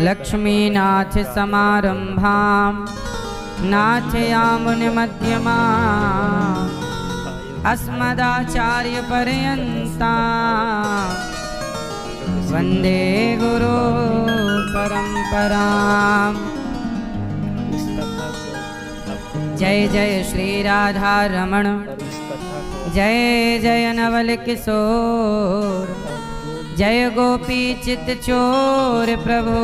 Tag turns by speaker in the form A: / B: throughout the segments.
A: लक्ष्मीनाथ समारंभां नाथयामुनिमध्यमाम् अस्मदाचार्यपर्यन्तां वन्दे गुरु परम्पराम्। जय जय श्री राधा रमण, जय जय नवल किशोर, जय गोपी चित चोर प्रभु,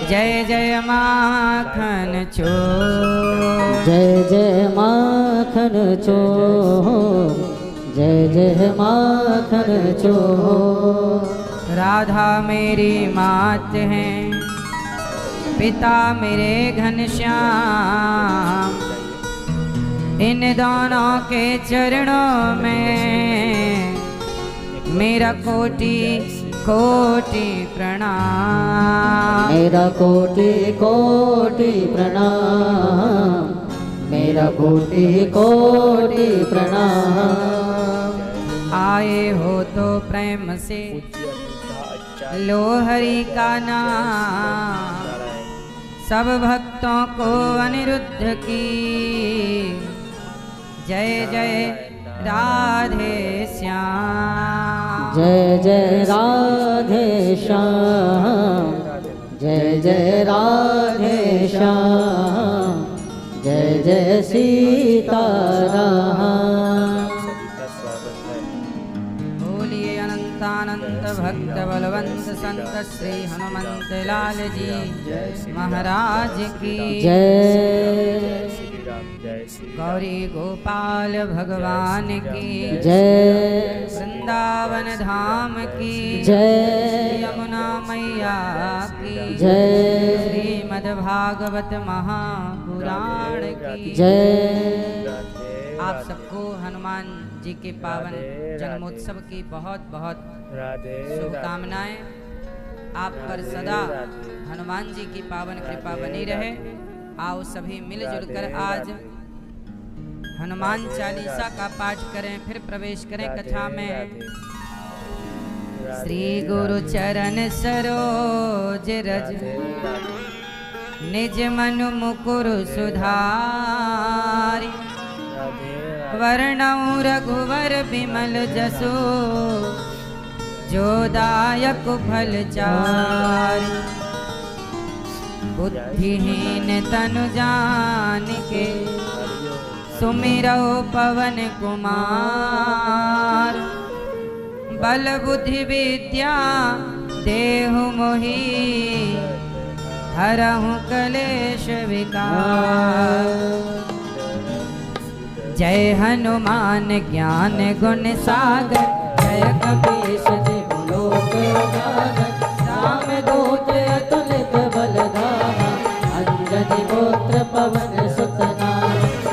A: जय जय माखन चोर,
B: जय जय माखन चोर, जय जय माखन चोर।
A: राधा मेरी मात है, पिता मेरे घनश्याम, इन दोनों के चरणों में मेरा कोटि कोटि प्रणाम,
B: मेरा कोटि कोटि प्रणाम, मेरा कोटि कोटि प्रणाम।
A: आए हो तो प्रेम से लो हरि का नाम, सब भक्तों को अनिरुद्ध की जय जय राधे श्याम,
B: जय जय राधे श्याम, जय जय राधे श्याम, जय जय सीताराम।
A: बोलिए अनंतानंत भक्त बलवंत संत श्री हनुमंत लाल जी महाराज की
B: जय।
A: गौरी गोपाल भगवान की
B: जय।
A: वृंदावन धाम की
B: जय।
A: यमुना मैया की
B: जय।
A: श्रीमद् भागवत महापुराण की
B: जय।
A: आप सबको हनुमान जी के पावन जन्मोत्सव की बहुत बहुत शुभकामनाएं। आप पर सदा हनुमान जी की पावन कृपा बनी रहे। आओ सभी मिलजुल कर आज हनुमान चालीसा का पाठ करें, फिर प्रवेश करें कथा में। श्री गुरु चरण सरोज रज, निज मनु मुकुर सुधारि, वर्णौ रघुवर बिमल जसो, जो दायक फल चारि। बुद्धिहीन तनु जानिके, सुमिरौ पवन कुमार। बल बुद्धि विद्या देहु मोहि, हरहु कलेश विकार। जय हनुमान ज्ञान गुण सागर,
B: जय कपीश तिहु लोक उजागर। रामदूत अतुलित बल धामा, अंजनी पुत्र पवन सुत नामा।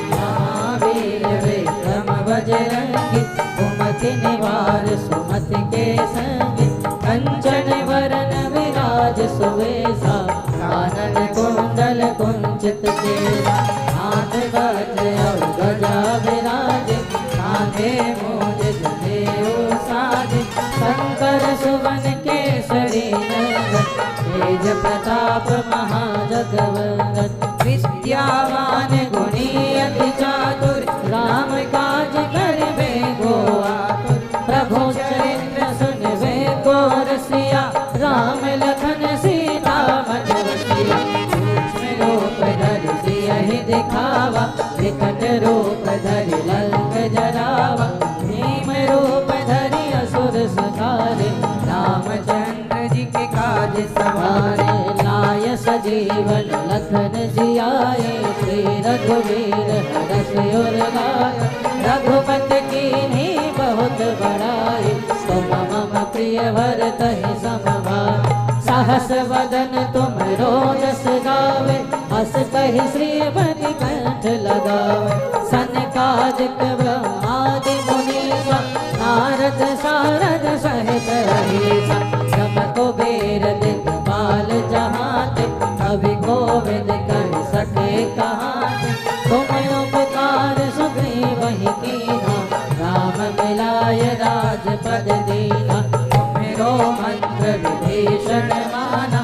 B: महावीर विक्रम बजरंगी, कुमति निवार सुमति के संगी। कंचन वरन विराज सुवेशा, कानन कुंडल कुंचित केसा। हाथ वज्र और ध्वजा विराजे, कांधे मूंज जनेऊ साजे। शंकर सुवन केसरी नंदन, तेज प्रताप महाजगवंदन। विद्यावान गुणी अति चातुर, राम काज करिबे को आतुर। प्रभु चरित्र सुनिबे को रसिया, राम लखन सीता मन बसिया। सूक्ष्म रूप धरि सियहि दिखावा, विकट रूप धरि लंक जरावा। भीम रूप धरि असुर संहारे, रामचंद्र जी के काज सवारे। लाय सजीवन लखन जियाए, श्री रघुवीर हरष उर लाए। रघुपति कीन्ही बहुत बड़ाई, तुम मम प्रिय भरतहि सम भाई। सहस वदन तुम रोजस गावे, हस कहि श्रीपति कंठ लगावे। सनकादिक ब्रह्मादि मुनीसा, नारद सारद सहित अहिसा। सब कुबेर दिक्पाल जहाते, कवि कोविद कहि सके कहाते। तुम उपकार सुग्रीवहि कीन्हा, राम मिलाय राजपद दीन्हा। तुमरो मंत्र विभीषण माना,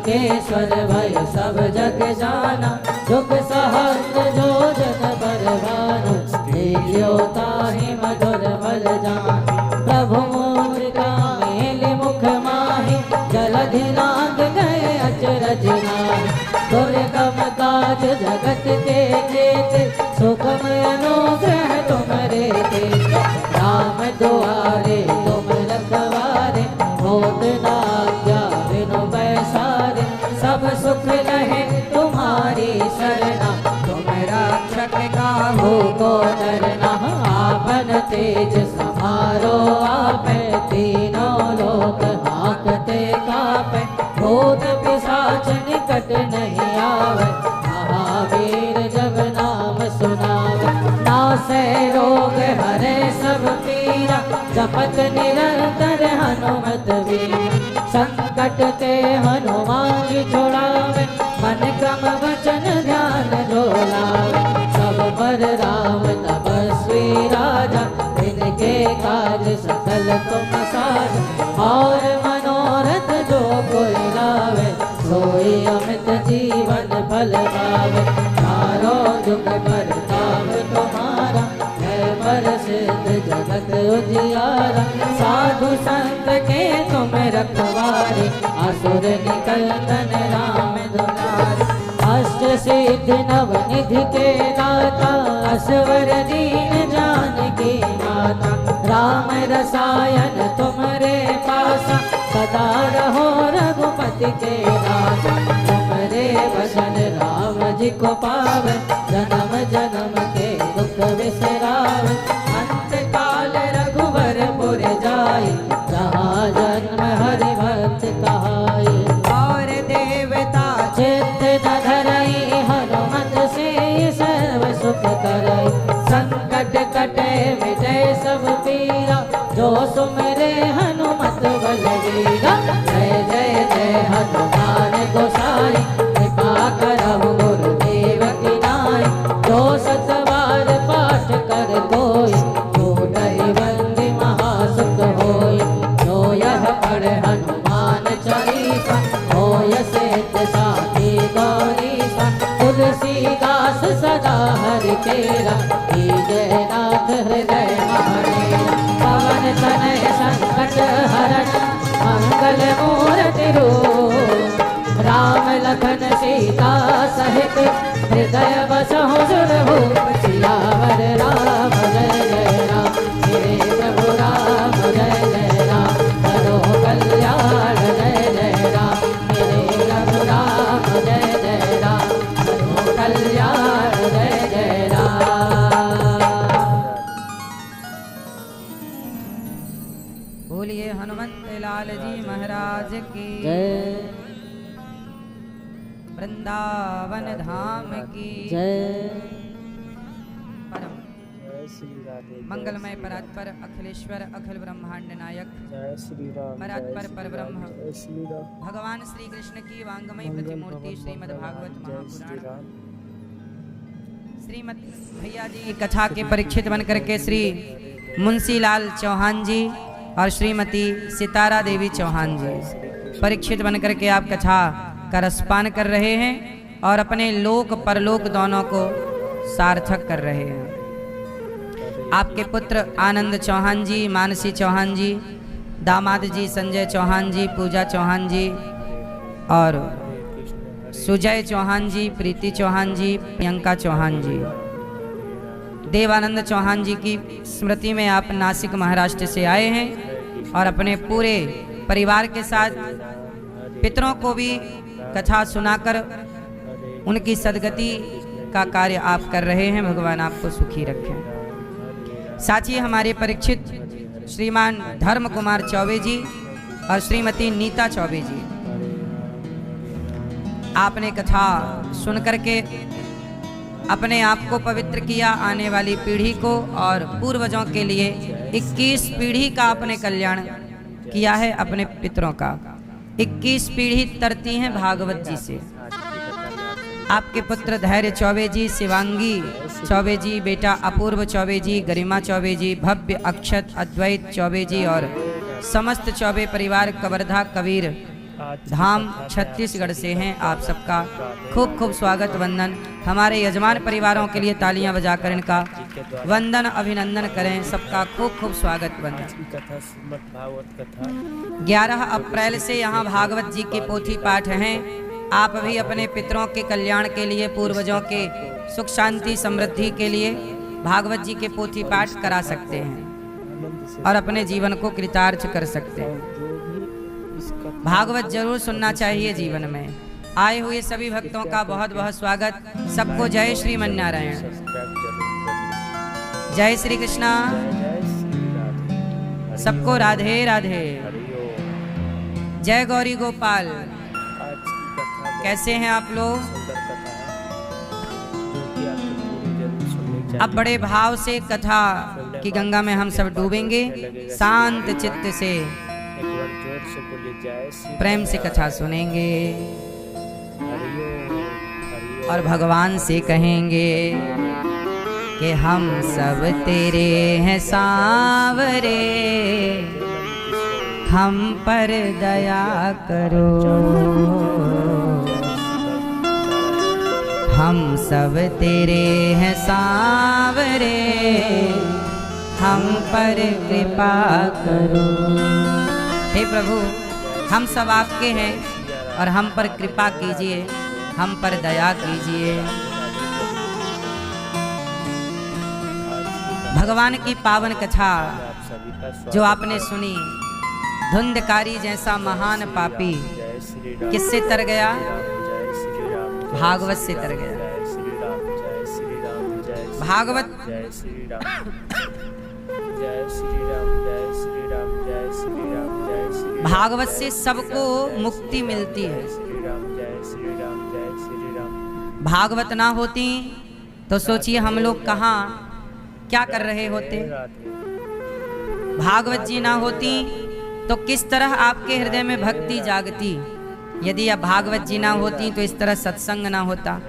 B: द्वारिकेश्वर भय सब जग जाना, दुख सहस्त्र जो जन बरवानो, लियो ताहि मधुर बल जान। प्रभु मूर्तिका मेलि मुख माहि, जलधि लांघ गए अचरज नाहि। दुर्गम काज जगत के जेते, सुगम अनुग्रह तुमरे तेते। राम दुआरे तुम रखवारे, होत न आज्ञा बिनु पैसारे। सब सुख लहे तुम्हारी शरणा, तुम रक्षक काहू को डरना। आपन तेज समारो आपे, तीनों लोक हांकते कापे। भूत पिशाच निकट नहीं आवे, महावीर जब नाम सुनावे। नासै रोग हरे सब पीरा, जपत निरंतर हनुमत वीर। संकट ते हनुमान छुड़ावे, मन क्रम वचन ध्यान जो लावे। सब पर राम तपस्वी राजा, इनके काज सकल तुम साजा। और मनोरथ जो कोई लावे, सोई अमित जीवन फल पावे। चारों जुग परताप तुम्हारा, है प्रसिद्ध जगत उजियारा। साधु संत के तुम रखवारे, असुर निकंदन राम दुलारे। अष्ट सिद्धि नव निधि के दाता, असवर दीन जानकी माता। राम रसायन तुमरे पासा, सदा रहो रघुपति के दासा। तुमरे वचन राम जी को पावे, जन्म जन्म के दुख बिसरावे। अंत काल रघुवर पुर जाई, जहाँ जन्म हरि भक्त कहाई। और देवता चित्त न धरई, हनुमत से सर्व सुख करई। संकट कटे मिटे सब पीरा, जो सुमिरे हनुमत बलवीरा। जय जय जय हनुमान गोसाई, कृपा करहु गुरुदेव की नाई। जो सतबार पाठ कर कोई, छूटहि बंदी महासुख होई। जो यह पढ़े हनुमान चालीसा, होय सिद्ध साखी गौरीसा। तुलसीदास सदा हरि केरा, जय नाथ हृदय महाडेरा। पवन तनय संकट हरण, मंगल मूर्ति रूप। राम लखन सीता सहित, हृदय बसहु सुरभूप। सियावर राम जय जय राम, मेरे प्रभु राम जय जय राम। करो कल्याण जय जय राम, मेरे प्रभु राम जय जय राम। करो कल्याण जय जय राम।
A: बोलिए हनुमंत लाल जी महाराज की
B: जय।
A: वृंदावन धाम की
B: जय।
A: परम मंगलमय परात्पर अखिलेश्वर अखिल ब्रह्मांड नायक परात्पर परब्रह्म भगवान श्री कृष्ण की वांगमय प्रतिमूर्ति श्रीमद् भागवत महापुराण श्रीमद भैया जी कथा के परीक्षित बनकर के श्री मुंशीलाल चौहान जी और श्रीमती सितारा देवी चौहान जी परीक्षित बनकर के आप कथा का रसपान कर रहे हैं और अपने लोक परलोक दोनों को सार्थक कर रहे हैं। आपके पुत्र आनंद चौहान जी, मानसी चौहान जी, दामाद जी संजय चौहान जी, पूजा चौहान जी और सुजय चौहान जी, प्रीति चौहान जी, प्रियंका चौहान जी, देवानंद चौहान जी की स्मृति में आप नासिक महाराष्ट्र से आए हैं और अपने पूरे परिवार के साथ पितरों को भी कथा सुनाकर उनकी सदगति का कार्य आप कर रहे हैं। भगवान आपको सुखी रखें। साथ ही हमारे परीक्षित श्रीमान धर्म कुमार चौबे जी और श्रीमती नीता चौबे जी, आपने कथा सुन करके अपने आप को पवित्र किया, आने वाली पीढ़ी को और पूर्वजों के लिए 21 पीढ़ी का आपने कल्याण किया है। अपने पितरों का 21 पीढ़ी तरती हैं भागवत जी से। आपके पुत्र धैर्य चौबे जी, शिवांगी चौबे जी, बेटा अपूर्व चौबे जी, गरिमा चौबे जी, भव्य, अक्षत, अद्वैत चौबे जी और समस्त चौबे परिवार, कवर्धा, कबीर, धाम छत्तीसगढ़ से हैं। आप सबका खूब खूब स्वागत वंदन। हमारे यजमान परिवारों के लिए तालियां बजाकर इनका वंदन अभिनंदन करें। सबका खूब खूब स्वागत वंदन। 11 अप्रैल से यहाँ भागवत जी के पोथी पाठ हैं। आप भी अपने पितरों के कल्याण के लिए, पूर्वजों के सुख शांति समृद्धि के लिए भागवत जी के पोथी पाठ करा सकते हैं और अपने जीवन को कृतार्थ कर सकते हैं। भागवत जरूर सुनना चाहिए जीवन में। आए हुए सभी भक्तों का बहुत बहुत स्वागत। सबको जय श्री मन्नारायण, जय श्री कृष्णा, सबको राधे राधे, जय गौरी गोपाल। कैसे हैं आप लोग? अब बड़े भाव से कथा की गंगा में हम सब डूबेंगे। शांत चित्त से प्रेम से कथा सुनेंगे और भगवान से कहेंगे कि हम सब तेरे हैं सांवरे, हम पर दया करो। हम सब तेरे हैं सांवरे, हम पर कृपा करो। हे प्रभु, हम सब आपके हैं और हम पर कृपा कीजिए, हम पर दया कीजिए। भगवान की पावन कथा जो आपने सुनी, धुंधकारी जैसा महान पापी किससे तर गया? भागवत से तर गया। भागवत भागवत से सबको मुक्ति मिलती है। भागवत ना होती तो सोचिए हम लोग कहाँ क्या कर रहे होते। भागवत जी ना होती तो किस तरह आपके हृदय में भक्ति जागती। यदि अब भागवत जी ना होती तो इस तरह सत्संग ना होता,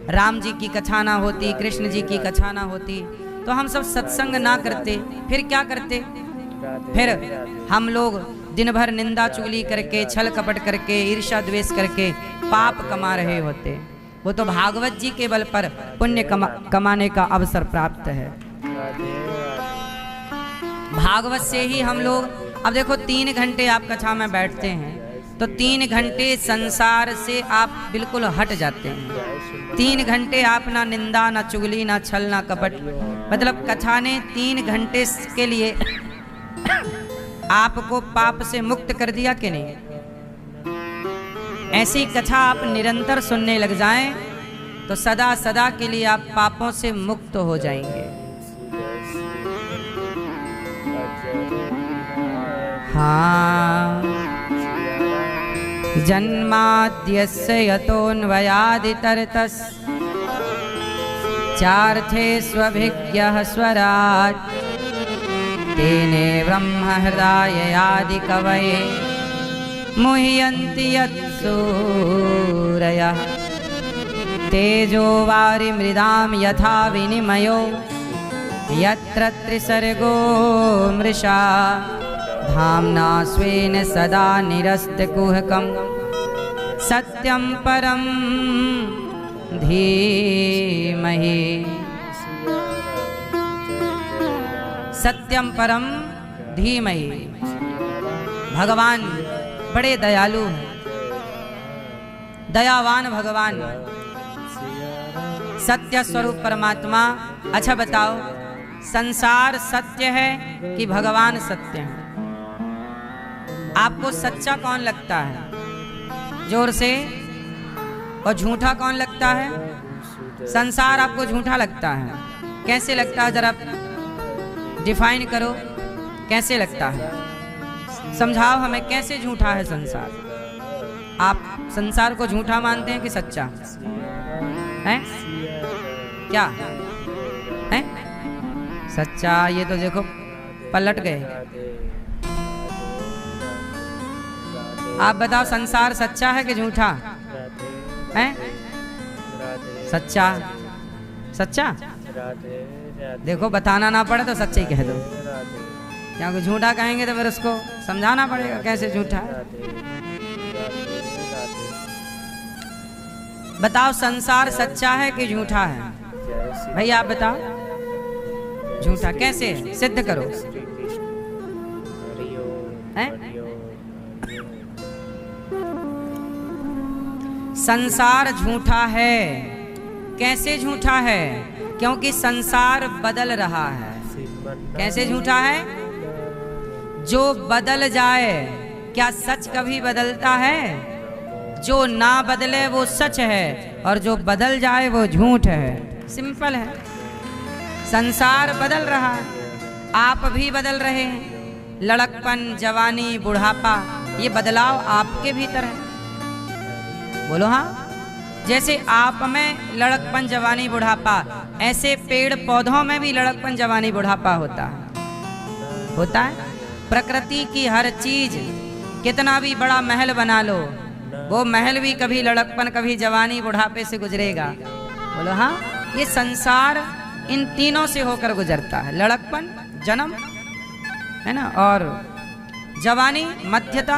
A: राम जी की कथा ना होती, कृष्ण जी की कथा ना होती, तो हम सब सत्संग ना करते। फिर क्या करते? फिर हम लोग दिन भर निंदा चुगली करके, छल कपट करके, ईर्ष्या द्वेष करके पाप कमा रहे होते। वो तो भागवत जी के बल पर पुण्य कमाने का अवसर प्राप्त है। भागवत से ही हम लोग, अब देखो 3 घंटे आप कथा में बैठते हैं तो 3 घंटे संसार से आप बिल्कुल हट जाते हैं। 3 घंटे आप ना निंदा, ना चुगली, ना छल, ना कपट, मतलब कथा ने 3 घंटे के लिए आपको पाप से मुक्त कर दिया कि नहीं? ऐसी कथा आप निरंतर सुनने लग जाएं तो सदा सदा के लिए आप पापों से मुक्त हो जाएंगे। हाँ, जन्माद्यस्य यतोऽन्वयादितरतस् चार्थेष्वभिज्ञः स्वराट् तेने ब्रह्महृदाययादिकवये मुह्यन्ति यत्सूरयः तेजो वारिमृदां यथा विनिमयो यत्र त्रिसर्गो मृषा धाम्ना स्वेन सदा निरस्तकुहकं सत्यं परं धीमहि। सत्यम परम धीमहि। भगवान बड़े दयालु हैं, दयावान भगवान, सत्य स्वरूप परमात्मा। अच्छा बताओ, संसार सत्य है कि भगवान सत्य है? आपको सच्चा कौन लगता है? जोर से। और झूठा कौन लगता है? संसार आपको झूठा लगता है। कैसे लगता है? जरा डिफाइन करो, कैसे लगता है? समझाओ हमें, कैसे झूठा है संसार? आप संसार को झूठा मानते हैं कि सच्चा है? क्या है सच्चा? ये तो देखो पलट गए। आप बताओ, संसार सच्चा है कि झूठा है? सच्चा। सच्चा देखो, बताना ना पड़े तो सच्चे ही कह दो, क्योंकि झूठा कहेंगे तो फिर उसको समझाना पड़ेगा कैसे झूठा है। बताओ संसार सच्चा है कि झूठा है? भैया आप बताओ। झूठा कैसे है? सिद्ध करो। हैं? संसार झूठा है। कैसे झूठा है? क्योंकि संसार बदल रहा है। कैसे झूठा है? जो बदल जाए, क्या सच कभी बदलता है? जो ना बदले वो सच है, और जो बदल जाए वो झूठ है। सिंपल है। संसार बदल रहा है, आप भी बदल रहे हैं। लड़कपन, जवानी, बुढ़ापा, ये बदलाव आपके भीतर है। बोलो हाँ। जैसे आप में लड़कपन, जवानी, बुढ़ापा, ऐसे पेड़ पौधों में भी लड़कपन, जवानी, बुढ़ापा होता है। होता है। प्रकृति की हर चीज, कितना भी बड़ा महल बना लो, वो महल भी कभी लड़कपन, कभी जवानी, बुढ़ापे से गुजरेगा। बोलो हाँ। ये संसार इन तीनों से होकर गुजरता है। लड़कपन, जन्म, है ना, और जवानी, मध्यता,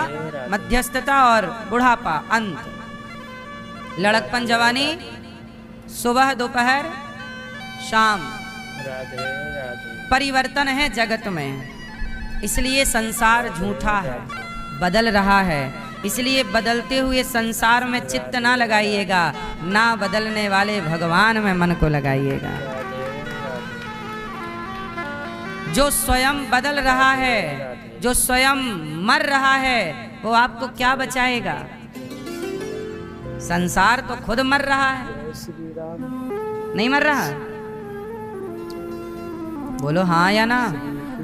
A: मध्यस्थता, और बुढ़ापा, अंत। लड़कपन, जवानी, सुबह, दोपहर, शाम। परिवर्तन है जगत में, इसलिए संसार झूठा है, बदल रहा है। इसलिए बदलते हुए संसार में चित्त ना लगाइएगा, ना बदलने वाले भगवान में मन को लगाइएगा। जो स्वयं बदल रहा है, जो स्वयं मर रहा है, वो आपको क्या बचाएगा? संसार तो खुद मर रहा है, नहीं मर रहा? बोलो हाँ या ना।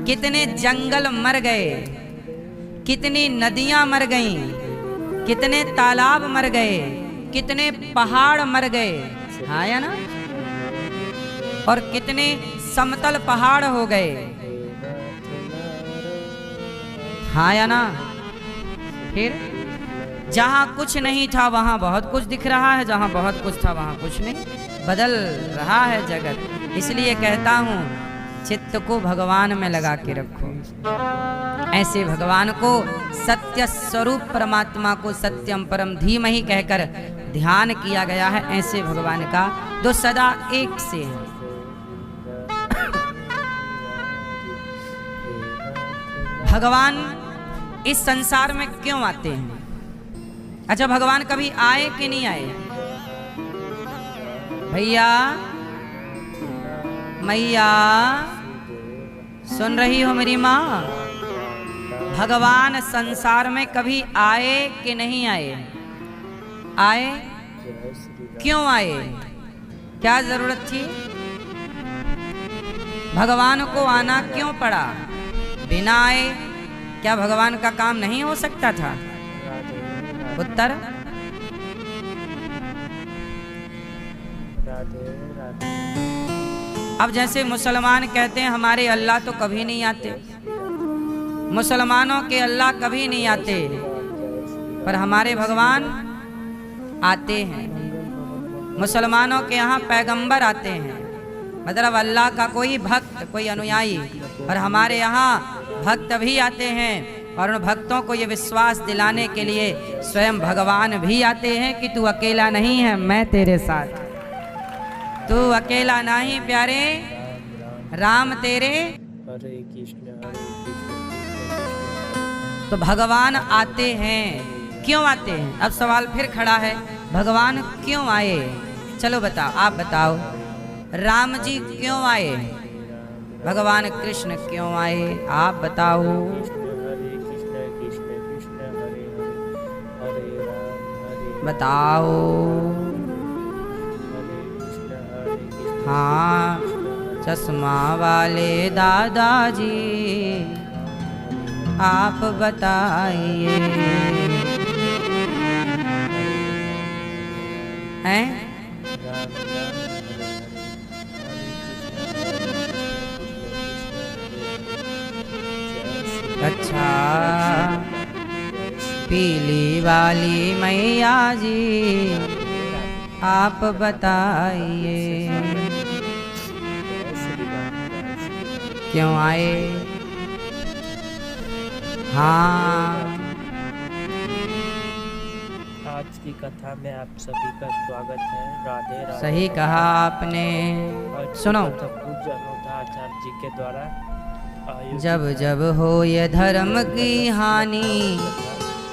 A: कितने जंगल मर गए, कितनी नदियां मर गईं, कितने तालाब मर गए, कितने पहाड़ मर गए, हाँ या ना? और कितने समतल पहाड़ हो गए, हाँ या ना? फिर जहाँ कुछ नहीं था वहाँ बहुत कुछ दिख रहा है, जहाँ बहुत कुछ था वहाँ कुछ नहीं। बदल रहा है जगत। इसलिए कहता हूँ, चित्त को भगवान में लगा के रखो। ऐसे भगवान को, सत्य स्वरूप परमात्मा को सत्यम परम धीमहि कहकर ध्यान किया गया है। ऐसे भगवान का जो सदा एक से है। भगवान इस संसार में क्यों आते हैं? अच्छा, भगवान कभी आए कि नहीं आए? भैया, मैया, सुन रही हो मेरी माँ? भगवान संसार में कभी आए कि नहीं आए? आए। क्यों आए? क्या जरूरत थी? भगवान को आना क्यों पड़ा? बिना आए क्या भगवान का काम नहीं हो सकता था? उत्तर, अब जैसे मुसलमान कहते हैं हमारे अल्लाह तो कभी नहीं आते, मुसलमानों के अल्लाह कभी नहीं आते, पर हमारे भगवान आते हैं। मुसलमानों के यहाँ पैगंबर आते हैं, मतलब अल्लाह का कोई भक्त, कोई अनुयायी, और हमारे यहाँ भक्त भी आते हैं। और उन भक्तों को ये विश्वास दिलाने के लिए स्वयं भगवान भी आते हैं कि तू अकेला नहीं है, मैं तेरे साथ। तू अकेला नहीं प्यारे, राम तेरे।
C: हरे कृष्ण
A: तो भगवान आते हैं। क्यों आते हैं? अब सवाल फिर खड़ा है, भगवान क्यों आए? चलो बताओ, आप बताओ। राम जी क्यों आए? भगवान कृष्ण क्यों आए? आप बताओ।
C: हरे कृष्ण कृष्ण कृष्ण हरे हरे, हरे राम
A: बताओ।
C: हरे कृष्ण
A: हाँ, चश्मा वाले दादाजी आप बताइए। हैं? अच्छा, पीली वाली मैया जी आप बताइए क्यों आए? हाँ,
C: आज की कथा में आप सभी का स्वागत है। राधे राधे।
A: सही कहा आपने।
C: आज की
A: सुनो।
C: कथा पूज्य अनोखा आचार्य जी के द्वारा आयोजित
A: जब
C: है।
A: जब हो ये धर्म की हानि,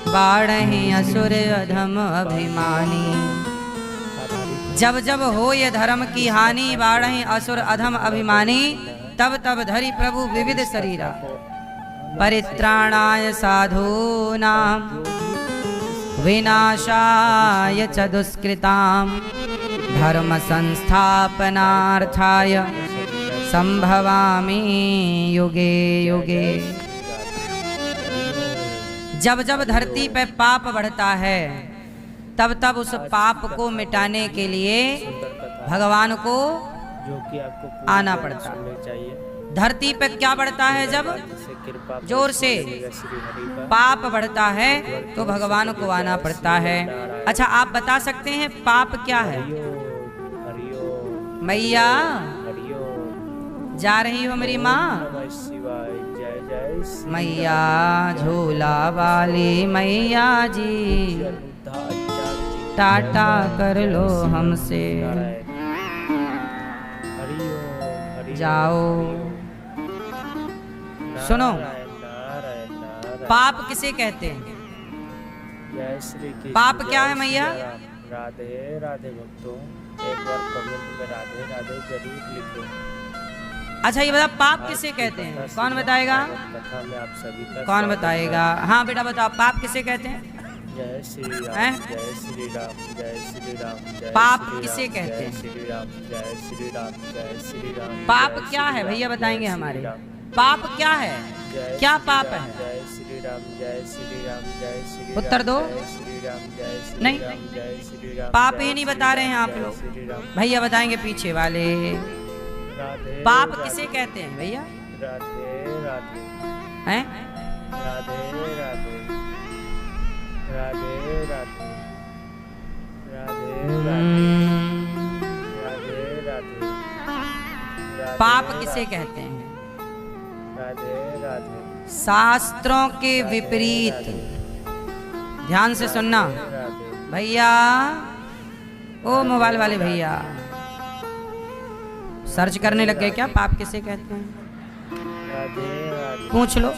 A: बाढ़हि असुर अधम अभिमानी। जब जब हो ये धर्म की हानि, बाढ़हि असुर अधम अभिमानी। तब तब धरि प्रभु विविध शरीरा, परित्राणाय साधूनां, विनाशाय च दुष्कृतां, धर्म संस्थापनार्थाय संभवामि युगे युगे। जब जब धरती पे पाप बढ़ता है, तब तब उस पाप को मिटाने के लिए भगवान को
C: जो कि आपको
A: आना पड़ता है।
C: चाहिए।
A: धरती पे क्या बढ़ता है? जब
C: कृपा
A: जोर से
C: श्री हरि पर
A: पाप बढ़ता है तो भगवान को आना पड़ता है। अच्छा, आप बता सकते हैं पाप क्या है?
C: हरिओम
A: मैया
C: हरिओम।
A: जा रही हो मेरी माँ?
C: नमः शिवाय। जय जय श्री
A: मैया झूला वाली मैया जी,
C: अनोखा आचार्य जी।
A: टाटा कर लो हमसे। जाओ। सुनो, पाप किसे कहते हैं?
C: जय श्री कृष्ण।
A: पाप क्या है
C: जय
A: मैया?
C: श्री राम। राधे राधे भक्तों, एक बार कमेंट में राधे राधे जरूर लिखें।
A: अच्छा ये बता, पाप किसे कहते हैं? कौन बताएगा?
C: कथा में आप सभी का
A: कौन
C: स्वागत
A: बताएगा? हाँ बेटा बताओ, पाप किसे कहते हैं?
C: है। जय श्री
A: हैं?
C: राम। जय श्री राम। जय श्री राम। जय
A: पाप
C: श्री
A: किसे
C: राम,
A: कहते हैं?
C: जय श्री राम। जय श्री राम। जय श्री राम।
A: पाप
C: जय
A: क्या
C: श्री
A: है
C: राम,
A: भैया
C: जय
A: बताएंगे
C: श्री
A: हमारे।
C: राम।
A: पाप क्या है?
C: जय
A: क्या
C: श्री
A: पाप
C: राम,
A: है?
C: जय श्री राम। जय श्री राम। जय श्री राम।
A: उत्तर दो।
C: जय श्री राम। जय श्री
A: नहीं।
C: राम। जय श्री राम।
A: पाप
C: जय
A: ही नहीं
C: श्री
A: बता रहे हैं
C: राम,
A: आप
C: जय
A: लोग।
C: श्री राम।
A: भैया बताएंगे पीछे वाले।
C: राधे
A: पाप
C: राधे,
A: किसे कहते हैं भैया?
C: राधे राधे।
A: हैं?
C: राधे राधे। राधे राधे। राधे राधे। राधे राधे।
A: पाप किसे कहते हैं?
C: राधे राधे।
A: शास्त्रों के विपरीत। ध्यान से सुनना
C: राधे
A: भैया, ओ मोबाइल वाले भैया, सर्च करने लग गए क्या पाप किसे कहते हैं?
C: राधे राधे।
A: पूछ लो,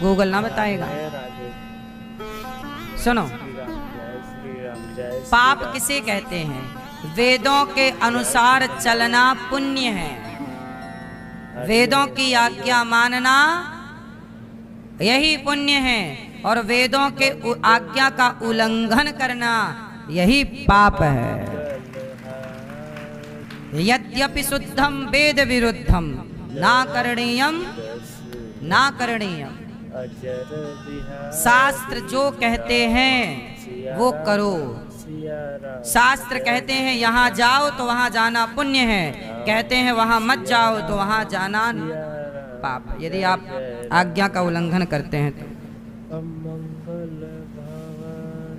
A: गूगल ना बताएगा।
C: राधे
A: सुनो,
C: श्री राम। जय श्री राम। जय श्री
A: पाप
C: राम।
A: किसे कहते हैं? वेदों के अनुसार चलना पुण्य है। वेदों की आज्ञा मानना यही पुण्य है, और वेदों के आज्ञा का उल्लंघन करना यही पाप है। यद्यपि शुद्धम वेद विरुद्धम ना करणीयम ना करणीयम।
C: अजर बिहार
A: शास्त्र जो कहते हैं वो करो।
C: सिया राम।
A: शास्त्र कहते हैं यहाँ जाओ तो वहाँ जाना पुण्य है, कहते हैं वहाँ मत जाओ तो वहाँ जाना पाप है। यदि आप आज्ञा का उल्लंघन करते हैं तो।
C: अमंगल भवन,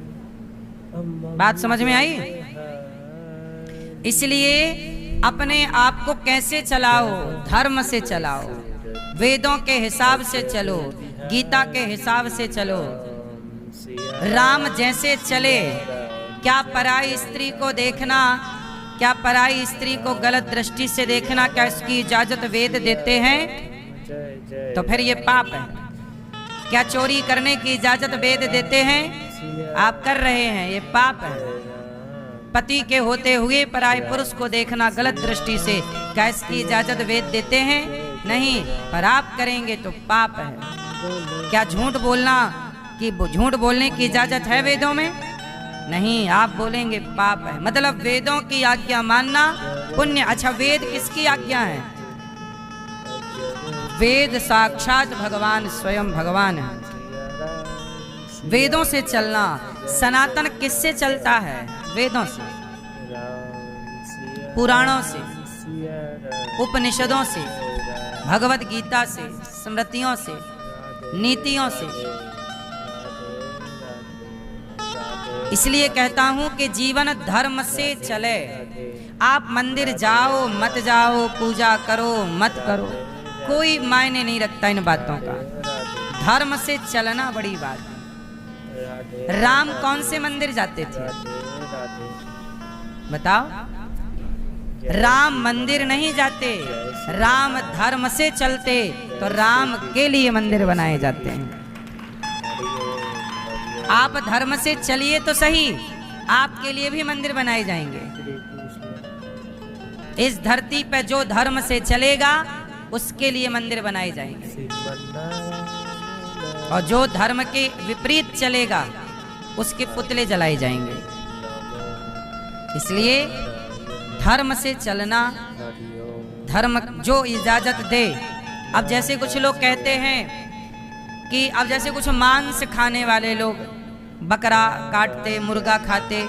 C: अमंगल
A: बात समझ में आई? इसलिए अपने आप को कैसे चलाओ? धर्म से चलाओ, वेदों के हिसाब से चलो, गीता के हिसाब से चलो। राम जैसे चले। क्या पराई स्त्री को देखना, क्या पराई स्त्री को गलत दृष्टि से देखना, क्या इसकी इजाजत वेद देते हैं?
C: जय जय।
A: तो फिर ये पाप है। क्या चोरी करने की इजाजत वेद देते हैं? आप कर रहे हैं, ये पाप है। पति के होते हुए पराये पुरुष को देखना गलत दृष्टि से, क्या इसकी इजाजत वेद देते हैं? नहीं, पर आप करेंगे तो पाप है। क्या झूठ बोलना, कि झूठ बोलने की इजाजत है वेदों में? नहीं, आप बोलेंगे पाप है। मतलब वेदों की आज्ञा मानना पुण्य। अच्छा, वेद किसकी आज्ञा है? वेद साक्षात भगवान, स्वयं भगवान है। वेदों से चलना। सनातन किससे चलता है? वेदों से, पुराणों से, उपनिषदों से, भगवत गीता से, स्मृतियों से, नीतियों से। इसलिए कहता हूं कि जीवन धर्म से चले। आप मंदिर जाओ मत जाओ, पूजा करो मत करो, कोई मायने नहीं रखता इन बातों का। धर्म से चलना बड़ी बात है।
C: राधे
A: राम कौन से मंदिर जाते थे?
C: राधे राधे
A: बताओ। राम मंदिर नहीं जाते, राम धर्म से चलते, तो राम के लिए मंदिर बनाए जाते हैं। आप धर्म से चलिए तो सही, आपके लिए भी मंदिर बनाए जाएंगे।
C: श्री कृष्ण
A: इस धरती पे जो धर्म से चलेगा उसके लिए मंदिर बनाए जाएंगे,
C: श्रीमन्नारायण
A: और जो धर्म के विपरीत चलेगा उसके पुतले जलाए जाएंगे। इसलिए धर्म से चलना,
C: हरि ओम
A: धर्म जो इजाजत दे। अब जैसे कुछ लोग कहते हैं कि अब जैसे कुछ मांस खाने वाले लोग बकरा काटते, मुर्गा खाते,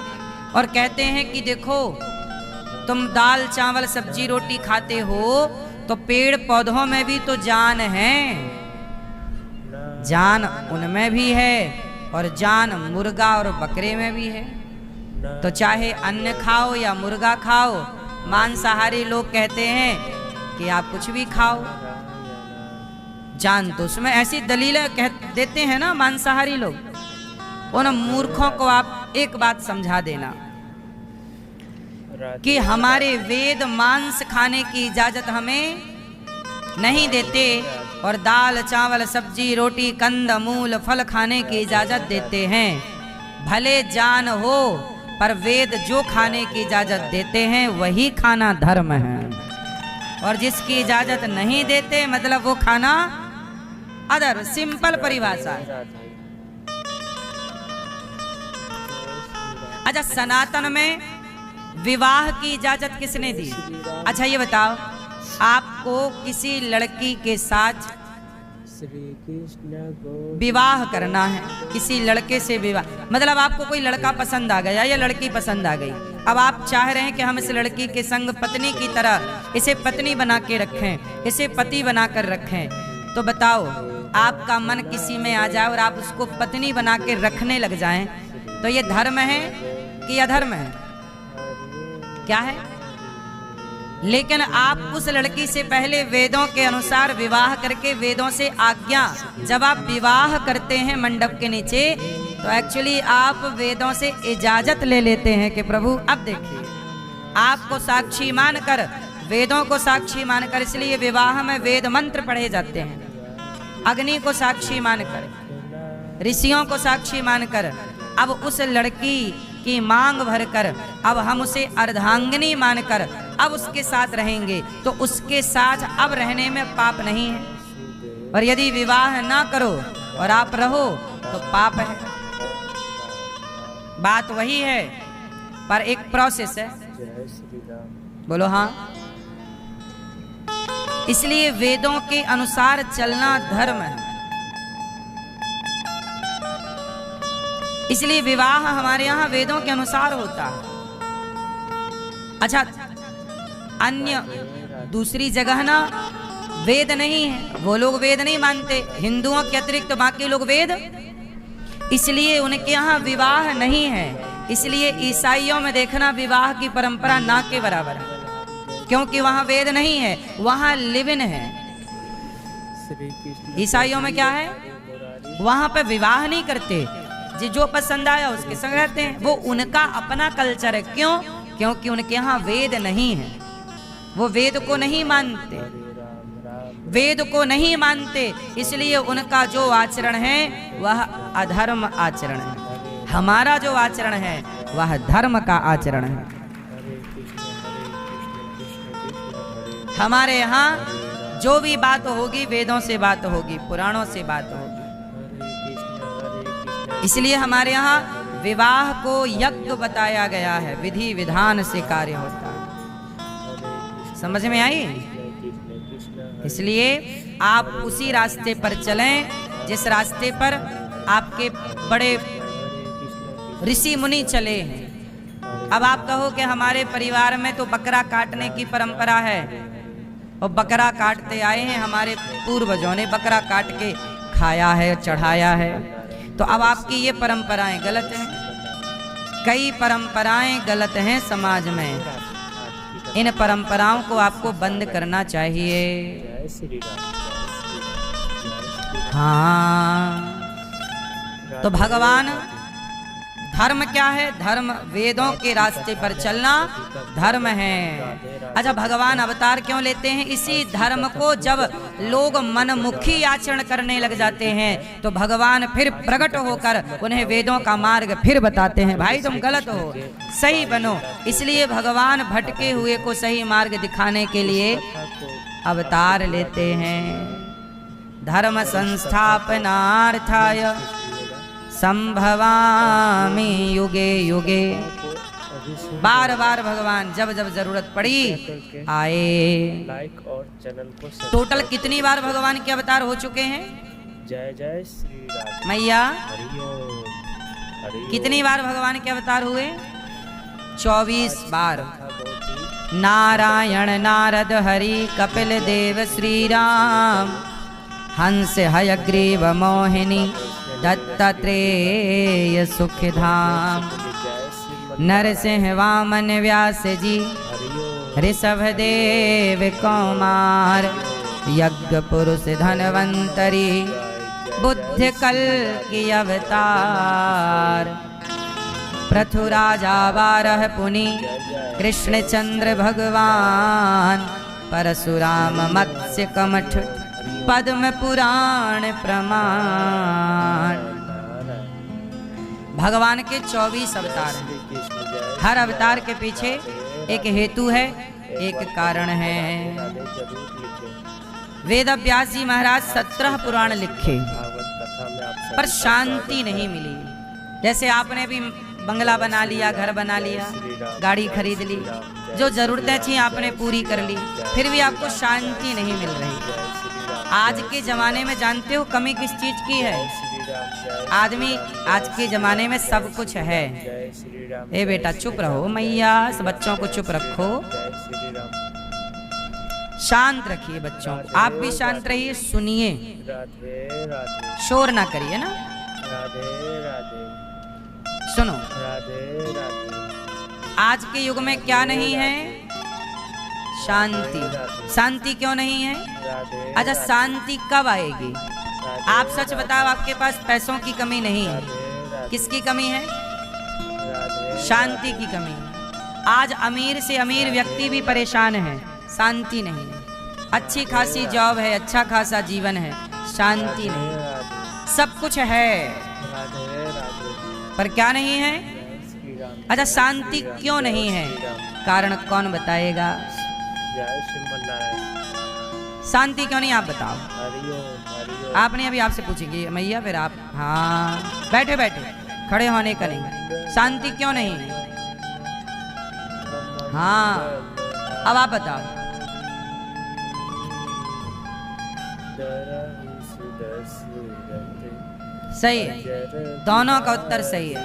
A: और कहते हैं कि देखो तुम दाल चावल सब्जी रोटी खाते हो तो पेड़ पौधों में भी तो जान है, जान उनमें भी है और जान मुर्गा और बकरे में भी है। तो चाहे अन्न खाओ या मुर्गा खाओ, मांसाहारी लोग कहते हैं कि आप कुछ भी खाओ, जान तो उसमें। ऐसी दलीलें कह देते हैं ना मांसाहारी लोग। उन मूर्खों को आप एक बात समझा देना कि हमारे वेद मांस खाने की इजाजत हमें नहीं देते, और दाल चावल सब्जी रोटी कंद मूल फल खाने की इजाजत देते हैं। भले जान हो, पर वेद जो खाने की इजाजत देते हैं वही खाना धर्म है, और जिसकी इजाजत नहीं देते मतलब वो खाना अदर। सिंपल परिभाषा। अच्छा, सनातन में विवाह की इजाजत किसने दी? अच्छा ये बताओ, आपको किसी लड़की के साथ
C: श्री कृष्ण गो
A: विवाह करना है, किसी लड़के से विवाह, मतलब आपको कोई लड़का पसंद आ गया या लड़की पसंद आ गई, अब आप चाह रहे हैं कि हम इस लड़की के संग पत्नी की तरह इसे पत्नी बना के रखें, इसे पति बना कर रखें। तो बताओ, आपका मन किसी में आ जाए और आप उसको पत्नी बना के रखने लग जाएं, तो ये धर्म है कि अधर्म है? क्या है? लेकिन आप उस लड़की से पहले वेदों के अनुसार विवाह करके, वेदों से आज्ञा, जब आप विवाह करते हैं मंडप के नीचे, तो एक्चुअली आप वेदों से इजाजत ले लेते हैं कि प्रभु अब देखिए, आपको साक्षी मानकर, वेदों को साक्षी मानकर, इसलिए विवाह में वेद मंत्र पढ़े जाते हैं। अग्नि को साक्षी मानकर, ऋषियों को साक्षी मानकर, अब उस लड़की की मांग भरकर, अब हम उसे अर्धांगिनी मानकर अब उसके साथ रहेंगे, तो उसके साथ अब रहने में पाप नहीं है। और यदि विवाह ना करो और आप रहो तो पाप है। बात वही है, पर एक प्रोसेस है।
C: जय श्री राम।
A: बोलो हाँ। इसलिए वेदों के अनुसार चलना धर्म है। इसलिए विवाह हमारे यहाँ वेदों के अनुसार होता है। अच्छा, अन्य दूसरी जगह ना वेद नहीं है, वो लोग वेद नहीं मानते, हिंदुओं के अतिरिक्त तो बाकी लोग वेद, इसलिए उनके यहाँ विवाह नहीं है। इसलिए ईसाइयों में देखना विवाह की परंपरा ना के बराबर है, क्योंकि वहाँ वेद नहीं है, वहाँ लिव इन है।
C: श्री कृष्ण
A: ईसाइयों में क्या है? वहाँ पे विवाह नहीं करते, जो पसंद आया उसके संग रहते हैं। वो उनका अपना कल्चर है। क्यों? क्योंकि उनके यहाँ वेद नहीं है, वो वेद को नहीं मानते, वेद को नहीं मानते, इसलिए उनका जो आचरण है वह अधर्म आचरण है। हमारा जो आचरण है वह धर्म का आचरण है। हमारे यहाँ जो भी बात होगी वेदों से बात होगी, पुराणों से बात होगी। इसलिए हमारे यहाँ विवाह को यज्ञ बताया गया है, विधि विधान से कार्य होता है। समझ में आई? इसलिए आप उसी रास्ते पर चलें जिस रास्ते पर आपके बड़े ऋषि मुनि चले हैं। अब आप कहो कि हमारे परिवार में तो बकरा काटने की परंपरा है, और बकरा काटते आए हैं, हमारे पूर्वजों ने बकरा काट के खाया है, चढ़ाया है, तो अब आपकी ये परंपराएं गलत हैं। कई परंपराएं गलत हैं समाज में, इन परंपराओं को आपको बंद करना चाहिए।
C: जय श्री राम।
A: हाँ, तो भगवान धर्म क्या है? धर्म वेदों के रास्ते पर चलना धर्म है। अच्छा, भगवान अवतार क्यों लेते हैं? इसी धर्म को जब लोग मनमुखी आचरण करने लग जाते हैं तो भगवान फिर प्रकट होकर उन्हें वेदों का मार्ग फिर बताते हैं, भाई तुम गलत हो, सही बनो। इसलिए भगवान भटके हुए को सही मार्ग दिखाने के लिए अवतार लेते हैं। धर्म संस्थापनार्थाय संभवामि युगे युगे। बार बार भगवान जब जब जरूरत पड़ी आए।
C: लाइक और चैनल को
A: टोटल कितनी बार भगवान के अवतार हो चुके हैं?
C: जय जय श्री राधे
A: मैया
C: हरिओम हरिओम।
A: कितनी बार भगवान के अवतार हुए? 24 बार।
C: बहुत ही
A: नारायण नारद हरि कपिल देव श्री राम हंस हयग्रीव मोहिनी दत्तात्रेय सुखधाम नरसिंह वामन व्यास जी ऋषभ देव कौमार यज्ञ पुरुष धनवंतरी बुद्ध कल की अवतार पृथुराजा बारह पुनि कृष्णचंद्र भगवान परशुराम मत्स्य कमठ पद्म पुराण प्रमाण। भगवान के 24 अवतार हैं। हर अवतार के पीछे एक हेतु है, एक कारण है। वेद व्यास जी महाराज 17 पुराण लिखे पर शांति नहीं मिली। जैसे आपने भी बंगला बना लिया, घर बना लिया, गाड़ी खरीद ली, जो जरूरतें थी आपने पूरी कर ली, फिर भी आपको शांति नहीं मिल रही। आज के जमाने में जानते हो कमी किस चीज की है? आदमी आज के जमाने में सब कुछ है। ए बेटा चुप रहो, मैया बच्चों को चुप रखो, शांत रखिए बच्चों को। आप भी शांत रहिए, सुनिए, शोर ना करिए ना। सुनो, आज के युग में क्या नहीं है? शांति। शांति क्यों नहीं है? अच्छा, शांति कब आएगी? आप सच बताओ, आपके पास पैसों की कमी नहीं है, किसकी कमी है? शांति की कमी है। आज अमीर से अमीर व्यक्ति भी परेशान है, शांति नहीं है। अच्छी खासी जॉब है, अच्छा खासा जीवन है, शांति नहीं। सब कुछ है पर क्या नहीं है? अच्छा, शांति क्यों नहीं है? कारण कौन बताएगा? शांति क्यों नहीं, आप बताओ। आपने अभी आपसे पूछेंगे मैया, फिर आप। हाँ, बैठे बैठे, खड़े होने का नहीं। शांति क्यों नहीं? हाँ, अब आप बताओ। सही है, दोनों का उत्तर सही है।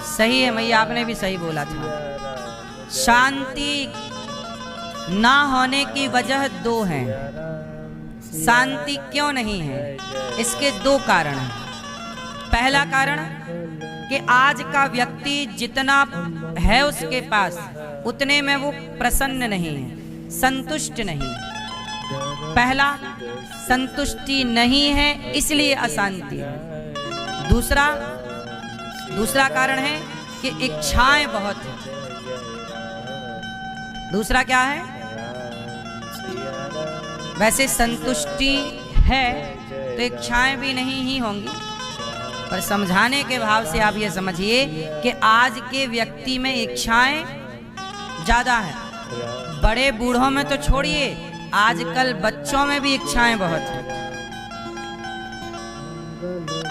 A: सही है मैया, आपने भी सही बोला था। शांति ना होने की वजह दो हैं। शांति क्यों नहीं है? इसके दो कारण हैं। पहला कारण कि आज का व्यक्ति जितना है उसके पास उतने में वो प्रसन्न नहीं है, संतुष्ट नहीं। पहला, संतुष्टि नहीं है इसलिए अशांति है। दूसरा कारण है कि इच्छाएं बहुत हैं। दूसरा क्या है? वैसे संतुष्टि है तो इच्छाएं भी नहीं ही होंगी, पर समझाने के भाव से आप ये समझिए कि आज के व्यक्ति में इच्छाएं ज्यादा हैं। बड़े बूढ़ों में तो छोड़िए, आजकल बच्चों में भी इच्छाएं बहुत हैं।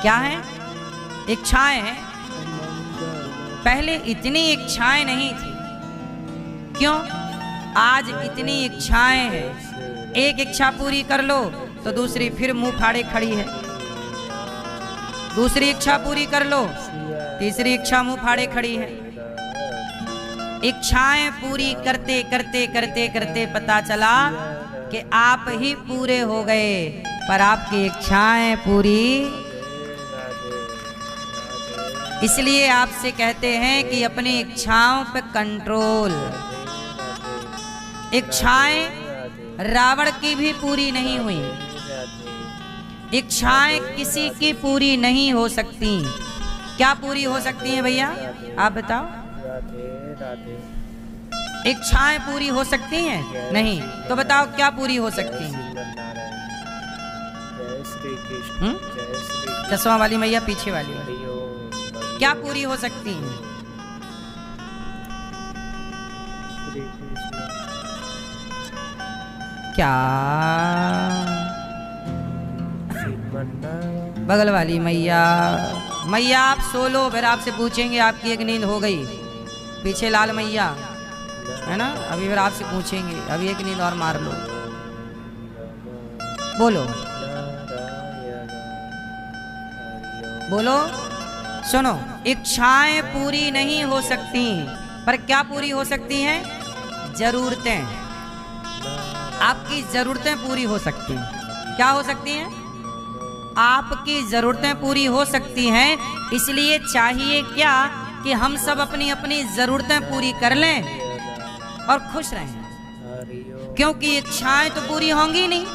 A: क्या है? इच्छाएं हैं। पहले इतनी इच्छाएं नहीं थी। क्यों? आज इतनी इच्छाएं हैं। एक इच्छा पूरी कर लो तो दूसरी फिर मुंह फाड़े खड़ी है। दूसरी इच्छा पूरी कर लो, तीसरी इच्छा मुंह फाड़े खड़ी है। इच्छाएं पूरी करते करते करते करते पता चला कि आप ही पूरे हो गए, पर आपकी इच्छाएं पूरी। इसलिए आपसे कहते हैं कि अपनी इच्छाओं पर कंट्रोल। इच्छाएं रावण की भी पूरी नहीं हुई, इच्छाएं किसी की पूरी नहीं हो सकती। क्या पूरी हो सकती हैं भैया, आप बताओ?
C: राधे राधे।
A: इच्छाएं पूरी हो सकती हैं? नहीं। तो बताओ क्या पूरी हो सकती हैं?
C: जय श्री कृष्ण। जय श्री कृष्ण।
A: चश्मा वाली मैया, पीछे वाली
C: हरि ओम।
A: क्या पूरी हो सकती हैं?
C: श्री कृष्ण।
A: क्या?
C: श्रीमन्नारायण।
A: बगल वाली मैया, मैया आप सो लो, फिर आपसे पूछेंगे, आपकी एक नींद हो गई। पीछे लाल मैया है ना, अभी फिर आपसे पूछेंगे, अभी एक नींद और मार लो। बोलो बोलो। सुनो, इच्छाएं पूरी नहीं हो सकती, पर क्या पूरी हो सकती हैं? जरूरतें। आपकी जरूरतें पूरी हो सकती हैं। क्या हो सकती हैं? आपकी जरूरतें पूरी हो सकती हैं। इसलिए चाहिए क्या कि हम सब अपनी अपनी जरूरतें पूरी कर लें और खुश रहें, क्योंकि इच्छाएं तो पूरी होंगी नहीं।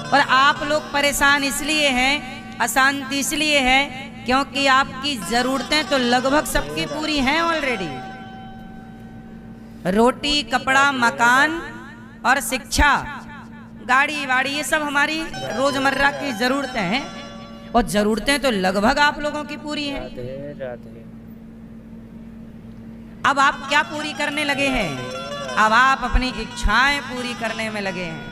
A: और आप लोग परेशान इसलिए हैं, अशांति इसलिए है क्योंकि आपकी जरूरतें तो लगभग सबकी पूरी हैं ऑलरेडी। रोटी, कपड़ा, मकान और शिक्षा, गाड़ी वाड़ी, ये सब हमारी रोजमर्रा की जरूरतें हैं, और जरूरतें तो लगभग आप लोगों की पूरी हैं।
C: राधे राधे।
A: अब आप क्या पूरी करने लगे हैं? अब आप अपनी इच्छाएं पूरी करने में लगे हैं।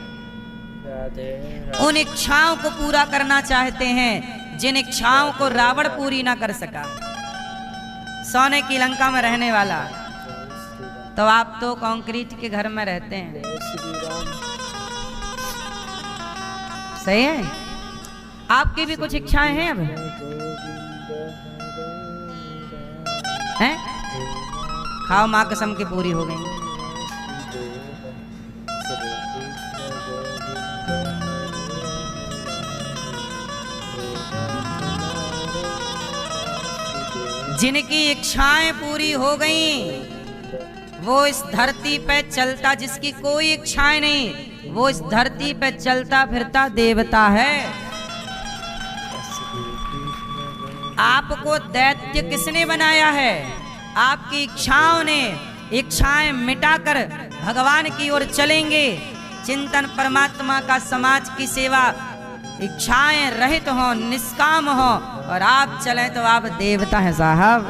C: राधे
A: उन इच्छाओं को पूरा करना चाहते हैं जिन इच्छाओं को रावण पूरी ना कर सका। सोने की लंका में रहने वाला, तो आप तो कंक्रीट के घर में रहते हैं।
C: श्री राम।
A: सही है। आपकी भी कुछ इच्छाएं हैं अब, हैं? खाओ, माँ कसम की पूरी हो गई। जिनकी इच्छाएं पूरी हो गईं, वो इस धरती पे चलता, जिसकी कोई इच्छाएं नहीं, वो इस धरती पे चलता फिरता देवता है। आपको दैत्य किसने बनाया है? आपकी इच्छाओं ने। इच्छाएं मिटाकर भगवान की ओर चलेंगे, चिंतन परमात्मा का, समाज की सेवा, इच्छाएं रहित हो, निष्काम हो, और आप चलें तो आप देवता हैं साहब।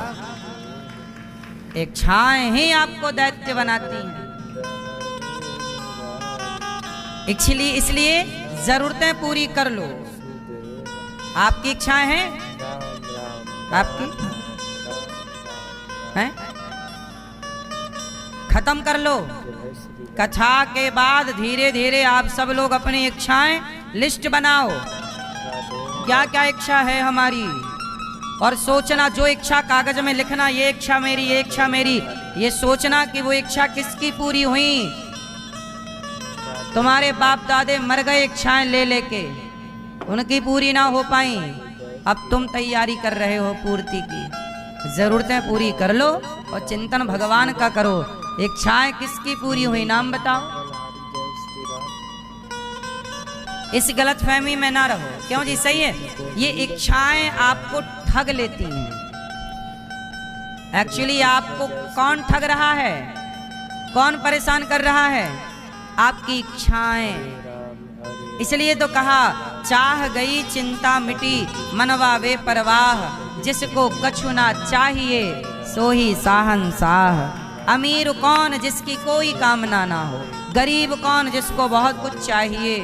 A: इच्छाएं ही आपको दैत्य बनाती हैं। इसलिए जरूरतें पूरी कर लो। आपकी इच्छाएं हैं? आपकी हैं? खत्म कर लो। कथा के बाद धीरे धीरे आप सब लोग अपनी इच्छाएं लिस्ट बनाओ, क्या क्या इच्छा है हमारी, और सोचना, जो इच्छा कागज में लिखना, ये इच्छा मेरी, ये इच्छा मेरी, ये सोचना कि वो इच्छा किसकी पूरी हुई। तुम्हारे बाप दादे मर गए इच्छाएं ले लेके, उनकी पूरी ना हो पाई, अब तुम तैयारी कर रहे हो पूर्ति की। जरूरतें पूरी कर लो और चिंतन भगवान का करो। इच्छाएं किसकी पूरी हुई, नाम बताओ। इस गलत फहमी में ना रहो। क्यों जी? सही है, ये इच्छाएं आपको ठग लेती हैं। एक्चुअली आपको कौन ठग रहा है, कौन परेशान कर रहा है? आपकी इच्छाएं। इसलिए तो कहा, चाह गई चिंता मिटी, मनवा वे परवाह, जिसको कछु ना चाहिए सो ही साहंसाह। अमीर कौन जिसकी कोई कामना ना हो, गरीब कौन जिसको बहुत कुछ चाहिए।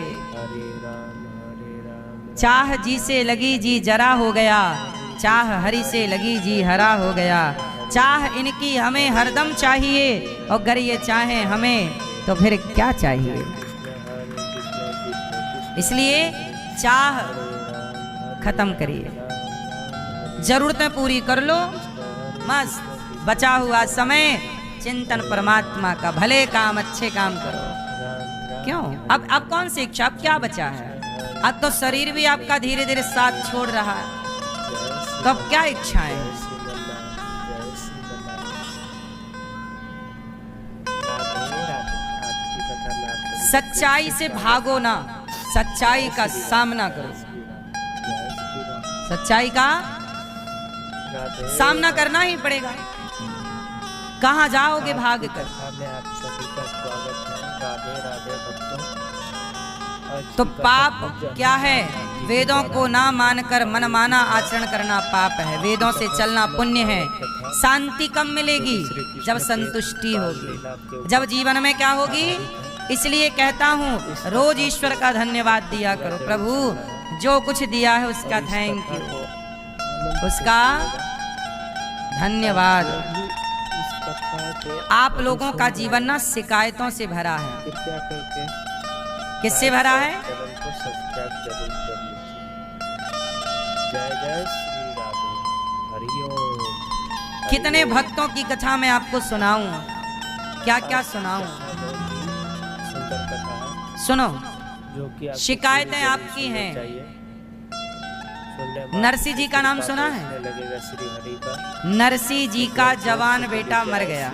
A: चाह जी से लगी जी जरा हो गया, चाह हरि से लगी जी हरा हो गया। चाह इनकी हमें हरदम चाहिए, और अगर ये चाहे हमें तो फिर क्या चाहिए। इसलिए चाह खत्म करिए, जरूरतें पूरी कर लो, मस्त बचा हुआ समय चिंतन परमात्मा का, भले काम अच्छे काम करो। क्यों? अब कौन सी इच्छा, अब क्या बचा है? अब तो शरीर भी आपका धीरे धीरे साथ छोड़ रहा है, तो अब क्या इच्छाएं? सच्चाई से भागो ना, सच्चाई का सामना करो। सच्चाई का
C: राधे
A: सामना करना ही पड़ेगा। कहाँ जाओगे भाग कर।
C: कथा में आप सभी का स्वागत है। राधे राधे भक्तों। आज
A: तो
C: की कथा
A: पाप
C: भक्त
A: क्या है?
C: हनुमान जी
A: वेदों
C: की
A: को ना मानकर मनमाना आचरण करना पाप है। वेदों से चलना पुण्य है। शांति कब मिलेगी? जब संतुष्टि होगी, जब जीवन में क्या होगी। इसलिए कहता हूँ रोज ईश्वर का धन्यवाद दिया करो। प्रभु जो कुछ दिया है उसका थैंक यू, उसका धन्यवाद।
C: इस कथा को
A: आप लोगों का जीवन ना शिकायतों से भरा है।
C: कृपया करके
A: किससे भरा है?
C: चैनल को सब्सक्राइब जरूर कर लीजिए। जय जय श्री राधे। हरि ओम।
A: कितने भक्तों की कथा मैं आपको सुनाऊं, क्या क्या सुनाऊं।
C: सुंदर कथा है
A: सुनो,
C: जो कि आपको
A: शिकायतें
C: पूरी
A: आपकी
C: सुननी
A: हैं।
C: चाहिए। सुनने बाद
A: नरसिंह जी का नाम
C: कृपा
A: सुना है?
C: करने लगेगा श्री हरि का।
A: नरसिंह जी का जवान बेटा मर गया।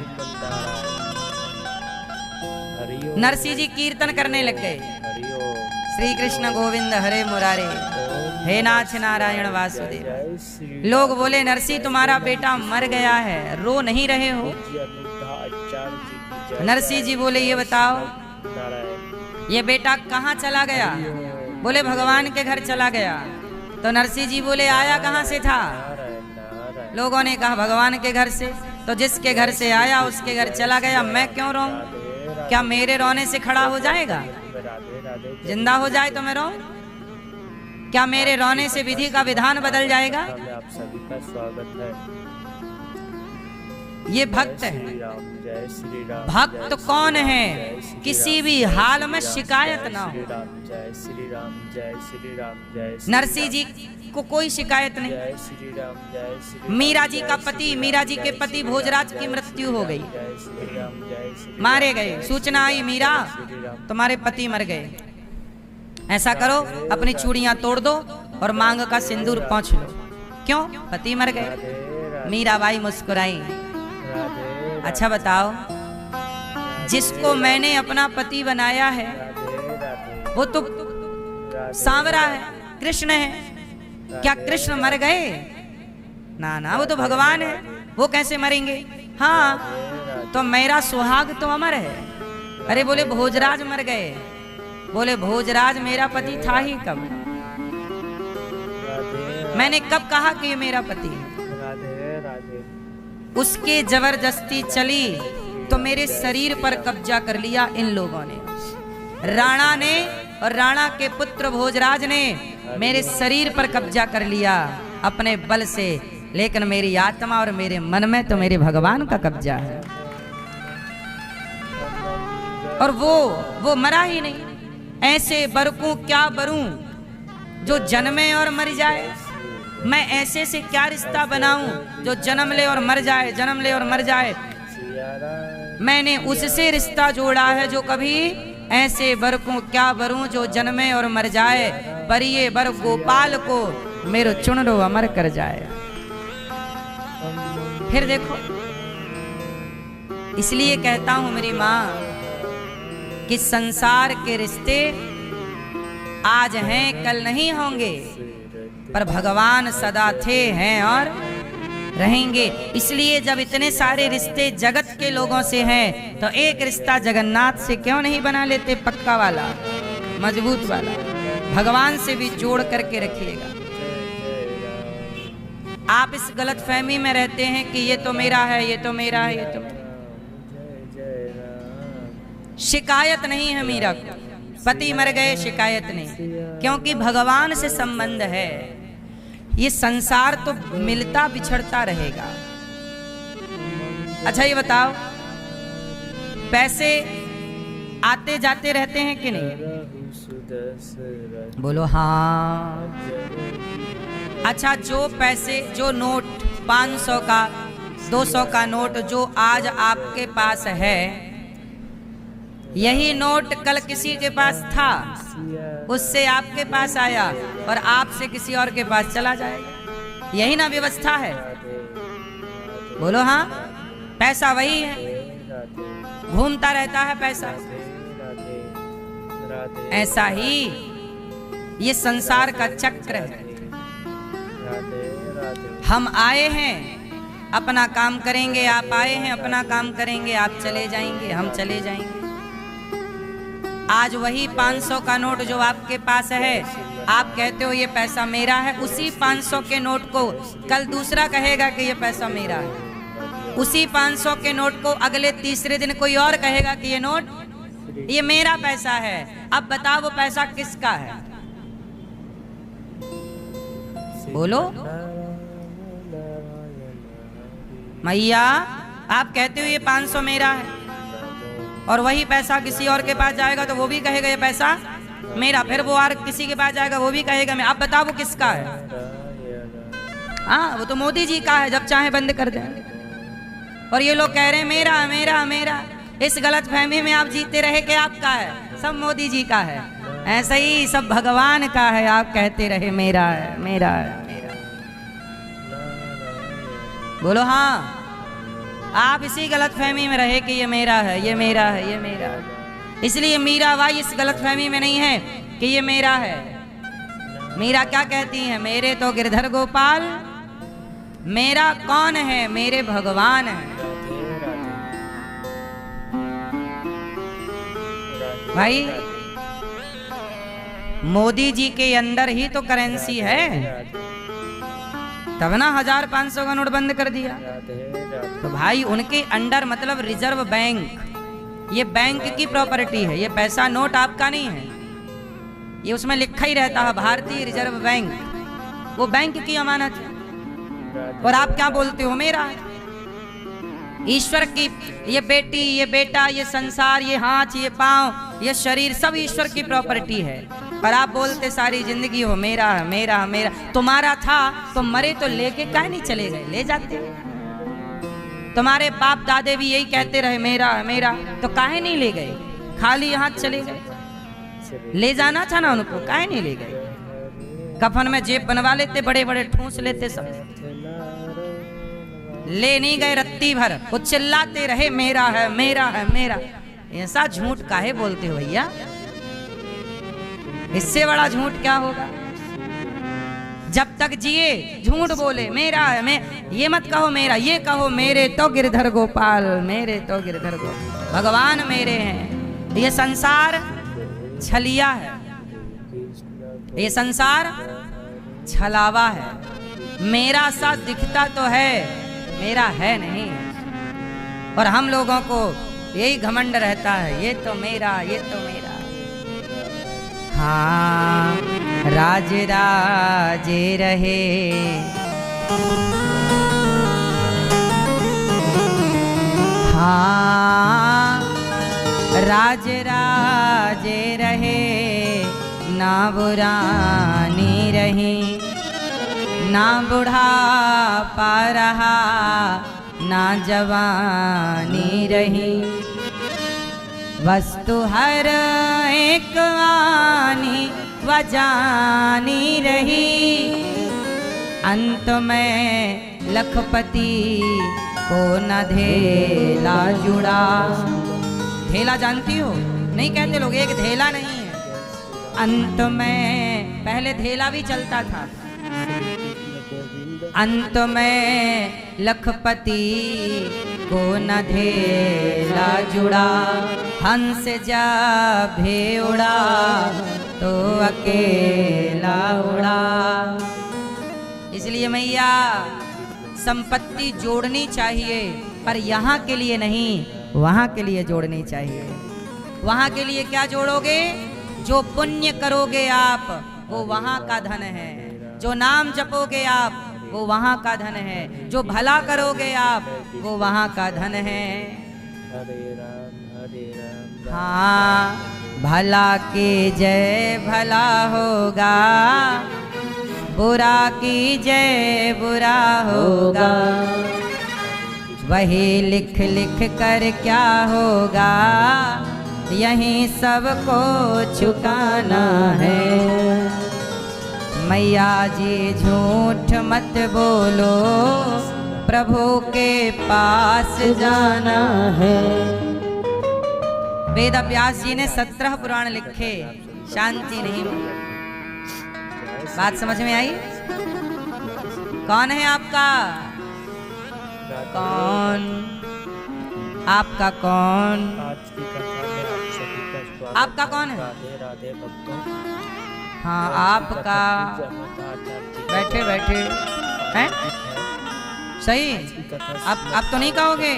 C: हरि ओम।
A: नरसिंह जी कीर्तन करने लग गए,
C: हरि ओम।
A: श्री कृष्ण गोविंद हरे मुरारे, हे नाथ नारायण वासुदेव।
C: जय श्री
A: लोग बोले नरसिंह तुम्हारा बेटा मर गया है, रो नहीं रहे हो।
C: जी अनिरुद्धा आचार्य जी की जय।
A: नरसिंह जी बोले ये बताओ
C: नारायण।
A: ये बेटा कहाँ चला गया? बोले भगवान के घर चला गया। तो नरसिंह जी बोले आया कहाँ से था?
C: नारायण नारायण।
A: लोगों ने कहा भगवान के घर से। तो जिसके घर से आया उसके घर चला गया, मैं क्यों रोऊं?
C: राधे
A: क्या मेरे रोने से खड़ा हो जाएगा?
C: राधे राधे।
A: जिंदा हो जाए तो मैं रोऊं? क्या मेरे रोने से विधि का विधान बदल जाएगा?
C: में आप सभी का स्वागत है।
A: ये भक्त
C: जय
A: है।
C: श्री राम। जय श्री राम।
A: भक्त
C: जय
A: कौन
C: श्री राम,
A: है?
C: जय श्री
A: किसी
C: राम,
A: भी
C: जय
A: हाल
C: श्री
A: में
C: राम,
A: शिकायत
C: जय
A: ना हो।
C: श्री राम, जय श्री राम। जय श्री राम। जय श्री
A: नरसिंह
C: राम,
A: जी को कोई शिकायत नहीं।
C: जय श्री राम। जय श्री राम,
A: मीरा जी का
C: जय
A: पति,
C: श्री राम,
A: मीरा जी के
C: जय
A: पति
C: श्री
A: भोजराज
C: राम,
A: की
C: जय
A: मृत्यु
C: श्री
A: हो
C: राम,
A: गई।
C: जय श्री राम, जय श्री राम,
A: मारे गए।
C: जय
A: सूचना आई
C: श्री
A: मीरा
C: राम, जय श्री राम।
A: तुम्हारे पति मर गए। ऐसा करो अपनी चूड़ियां तोड़ दो और मांग का सिंदूर पोंछ लो। क्यों? पति मर गए।
C: राधे राधे
A: मीराबाई मुस्कुराई।
C: राधे
A: अच्छा बताओ, जिसको मैंने अपना पति बनाया है
C: राधे राधे
A: वो तो
C: राधे
A: सांवरा है, कृष्ण है। क्या कृष्ण मर गए? ना ना, वो तो भगवान है, वो कैसे मरेंगे? हाँ तो मेरा सुहाग तो अमर है। अरे बोले भोजराज मर गए। बोले भोजराज मेरा पति था ही कब?
C: राधे
A: मैंने कब कहा कि ये मेरा पति है?
C: राधे राधे
A: उसके जबरदस्ती चली तो मेरे शरीर पर कब्जा कर लिया इन लोगों ने। राणा ने और राणा के पुत्र भोजराज ने मेरे शरीर पर कब्जा कर लिया अपने बल से, लेकिन मेरी आत्मा और मेरे मन में तो मेरे भगवान का कब्जा है। और वो मरा ही नहीं। ऐसे बरकूं क्या बरूं जो जन्मे और मर जाए। मैं ऐसे से क्या रिश्ता बनाऊं जो जन्म ले और मर जाए, जन्म ले और मर जाए। मैंने उससे रिश्ता जोड़ा है जो कभी ऐसे बर को क्या बरूं जो जन्मे और मर जाए। परिये बर गोपाल को मेरो चुनरो अमर कर जाए। फिर देखो, इसलिए कहता हूं मेरी माँ कि संसार के रिश्ते आज हैं कल नहीं होंगे, पर भगवान सदा थे हैं और रहेंगे। इसलिए जब इतने सारे रिश्ते जगत के लोगों से हैं तो एक रिश्ता जगन्नाथ से क्यों नहीं बना लेते? पक्का वाला, मजबूत वाला, भगवान से भी जोड़ करके रखिएगा। आप इस गलत फहमी में रहते हैं कि ये तो मेरा है, ये तो मेरा है, ये तो मेरा। शिकायत नहीं है मीरा को, पति मर गए शिकायत नहीं, क्योंकि भगवान से संबंध है। ये संसार तो मिलता बिछड़ता रहेगा। अच्छा ये बताओ, पैसे आते जाते रहते हैं कि नहीं? बोलो हाँ। अच्छा, जो पैसे, जो नोट 500 का 200 का नोट जो आज आपके पास है, यही नोट कल किसी के पास था, उससे आपके पास आया और आपसे किसी और के पास चला जाएगा। यही ना व्यवस्था है? बोलो हाँ। पैसा वही है, घूमता रहता है पैसा। ऐसा ही ये संसार का चक्र है। हम आए हैं अपना काम करेंगे, आप आए हैं अपना काम करेंगे, आप चले जाएंगे, हम चले जाएंगे। आज वही 500 का नोट जो आपके पास है, आप कहते हो ये पैसा मेरा है, उसी 500 के नोट को कल दूसरा कहेगा कि ये पैसा मेरा है। उसी 500 के नोट को अगले तीसरे दिन कोई और कहेगा कि ये नोट ये मेरा पैसा है। अब बताओ वो पैसा किसका है? बोलो मैया, आप कहते हो ये 500 मेरा है और वही पैसा किसी और के पास जाएगा तो वो भी कहेगा ये पैसा मेरा, फिर वो और किसी के पास जाएगा वो भी कहेगा मैं। आप बताओ वो किसका है? हाँ, वो तो मोदी जी का है, जब चाहे बंद कर देंगे। और ये लोग कह रहे हैं मेरा मेरा मेरा। इस गलत फहमी में आप जीते रहे कि आपका है, सब मोदी जी का है। ऐसा ही सब भगवान का है, आप कहते रहे मेरा है मेरा है मेरा। बोलो हाँ, आप इसी गलत फहमी में रहे कि ये मेरा है ये मेरा है ये मेरा है। इसलिए मीराबाई इस गलत फहमी में नहीं है कि ये मेरा है। मीरा क्या कहती हैं? मेरे तो गिरधर गोपाल, मेरा कौन है? मेरे भगवान है। भाई मोदी जी के अंदर ही तो करेंसी है, तब ना 1500 का नोट बंद कर दिया। तो भाई उनके अंडर मतलब रिजर्व बैंक, ये बैंक की प्रॉपर्टी है, ये पैसा नोट आपका नहीं है, ये उसमें लिखा ही रहता है भारतीय रिजर्व बैंक, वो बैंक की अमानत है। और आप क्या बोलते हो मेरा? ईश्वर की ये बेटी, ये बेटा, ये संसार, ये हाथ, ये पांव, ये शरीर सब ईश्वर की प्रॉपर्टी है। पर आप बोलते सारी जिंदगी हो मेरा है मेरा है मेरा। तुम्हारा था तो मरे तो लेके काहे नहीं चले गए? ले जाते। तुम्हारे बाप दादे भी यही कहते रहे मेरा है मेरा, तो काहे नहीं ले गए? खाली हाथ चले गए? ले जाना था ना उनको, काहे नहीं ले गए? कफन में जेब बनवा लेते, बड़े बड़े ठूंस लेते, सब ले नहीं गए रत्ती भर। वो चिल्लाते रहे मेरा है मेरा है मेरा। ऐसा झूठ काहे बोलते हो भैया? इससे बड़ा झूठ क्या होगा? जब तक जिए झूठ बोले मेरा है मैं, ये मत कहो मेरा, ये कहो मेरे तो गिरधर गोपाल, मेरे तो गिरधर गोपाल, भगवान मेरे हैं। ये संसार छलिया है, ये संसार छलावा है। मेरा सा दिखता तो है, मेरा है नहीं। और हम लोगों को यही घमंड रहता है, ये तो मेरा ये तो मेरा। हाँ, राज राजे रहे, हाँ राज राजे रहे, ना बुरानी रही, ना बुढ़ापा रहा, ना जवानी रही। वस्तु हर एक आनी व जानी रही, अंत में लखपति को न धेला जुड़ा। धेला जानती हो? नहीं कहते लोग, एक धेला नहीं है। अंत में पहले धेला भी चलता था, अंत में लखपति को न धेला जुड़ा। हंस जा भी उड़ा तो अकेला उड़ा। इसलिए मैया संपत्ति जोड़नी चाहिए, पर यहाँ के लिए नहीं, वहाँ के लिए जोड़नी चाहिए। वहाँ के लिए क्या जोड़ोगे? जो पुण्य करोगे आप वो वहाँ का धन है, जो नाम जपोगे आप वो वहाँ का धन है, जो भला करोगे आप वो वहाँ का धन है। हाँ, भला की जय भला होगा, बुरा की जय बुरा होगा। वही लिख लिख कर क्या होगा, यहीं सबको चुकाना है। मैया जी झूठ मत बोलो, प्रभु के पास जाना है। वेद व्यास जी ने 17 पुराण लिखे, शांति नहीं मिली। बात समझ में आई? कौन है आपका?
C: राधे
A: कौन? आपका कौन?
C: आज की कथा में आप सभी का स्वागत
A: आपका कौन है?
C: राधे राधे भक्तों।
A: हाँ
C: आज की
A: आपका।
C: कथा पूजा आचार्य जी का
A: बैठे बैठे हैं सही।
C: आज की कथा
A: आप तो नहीं कहोगे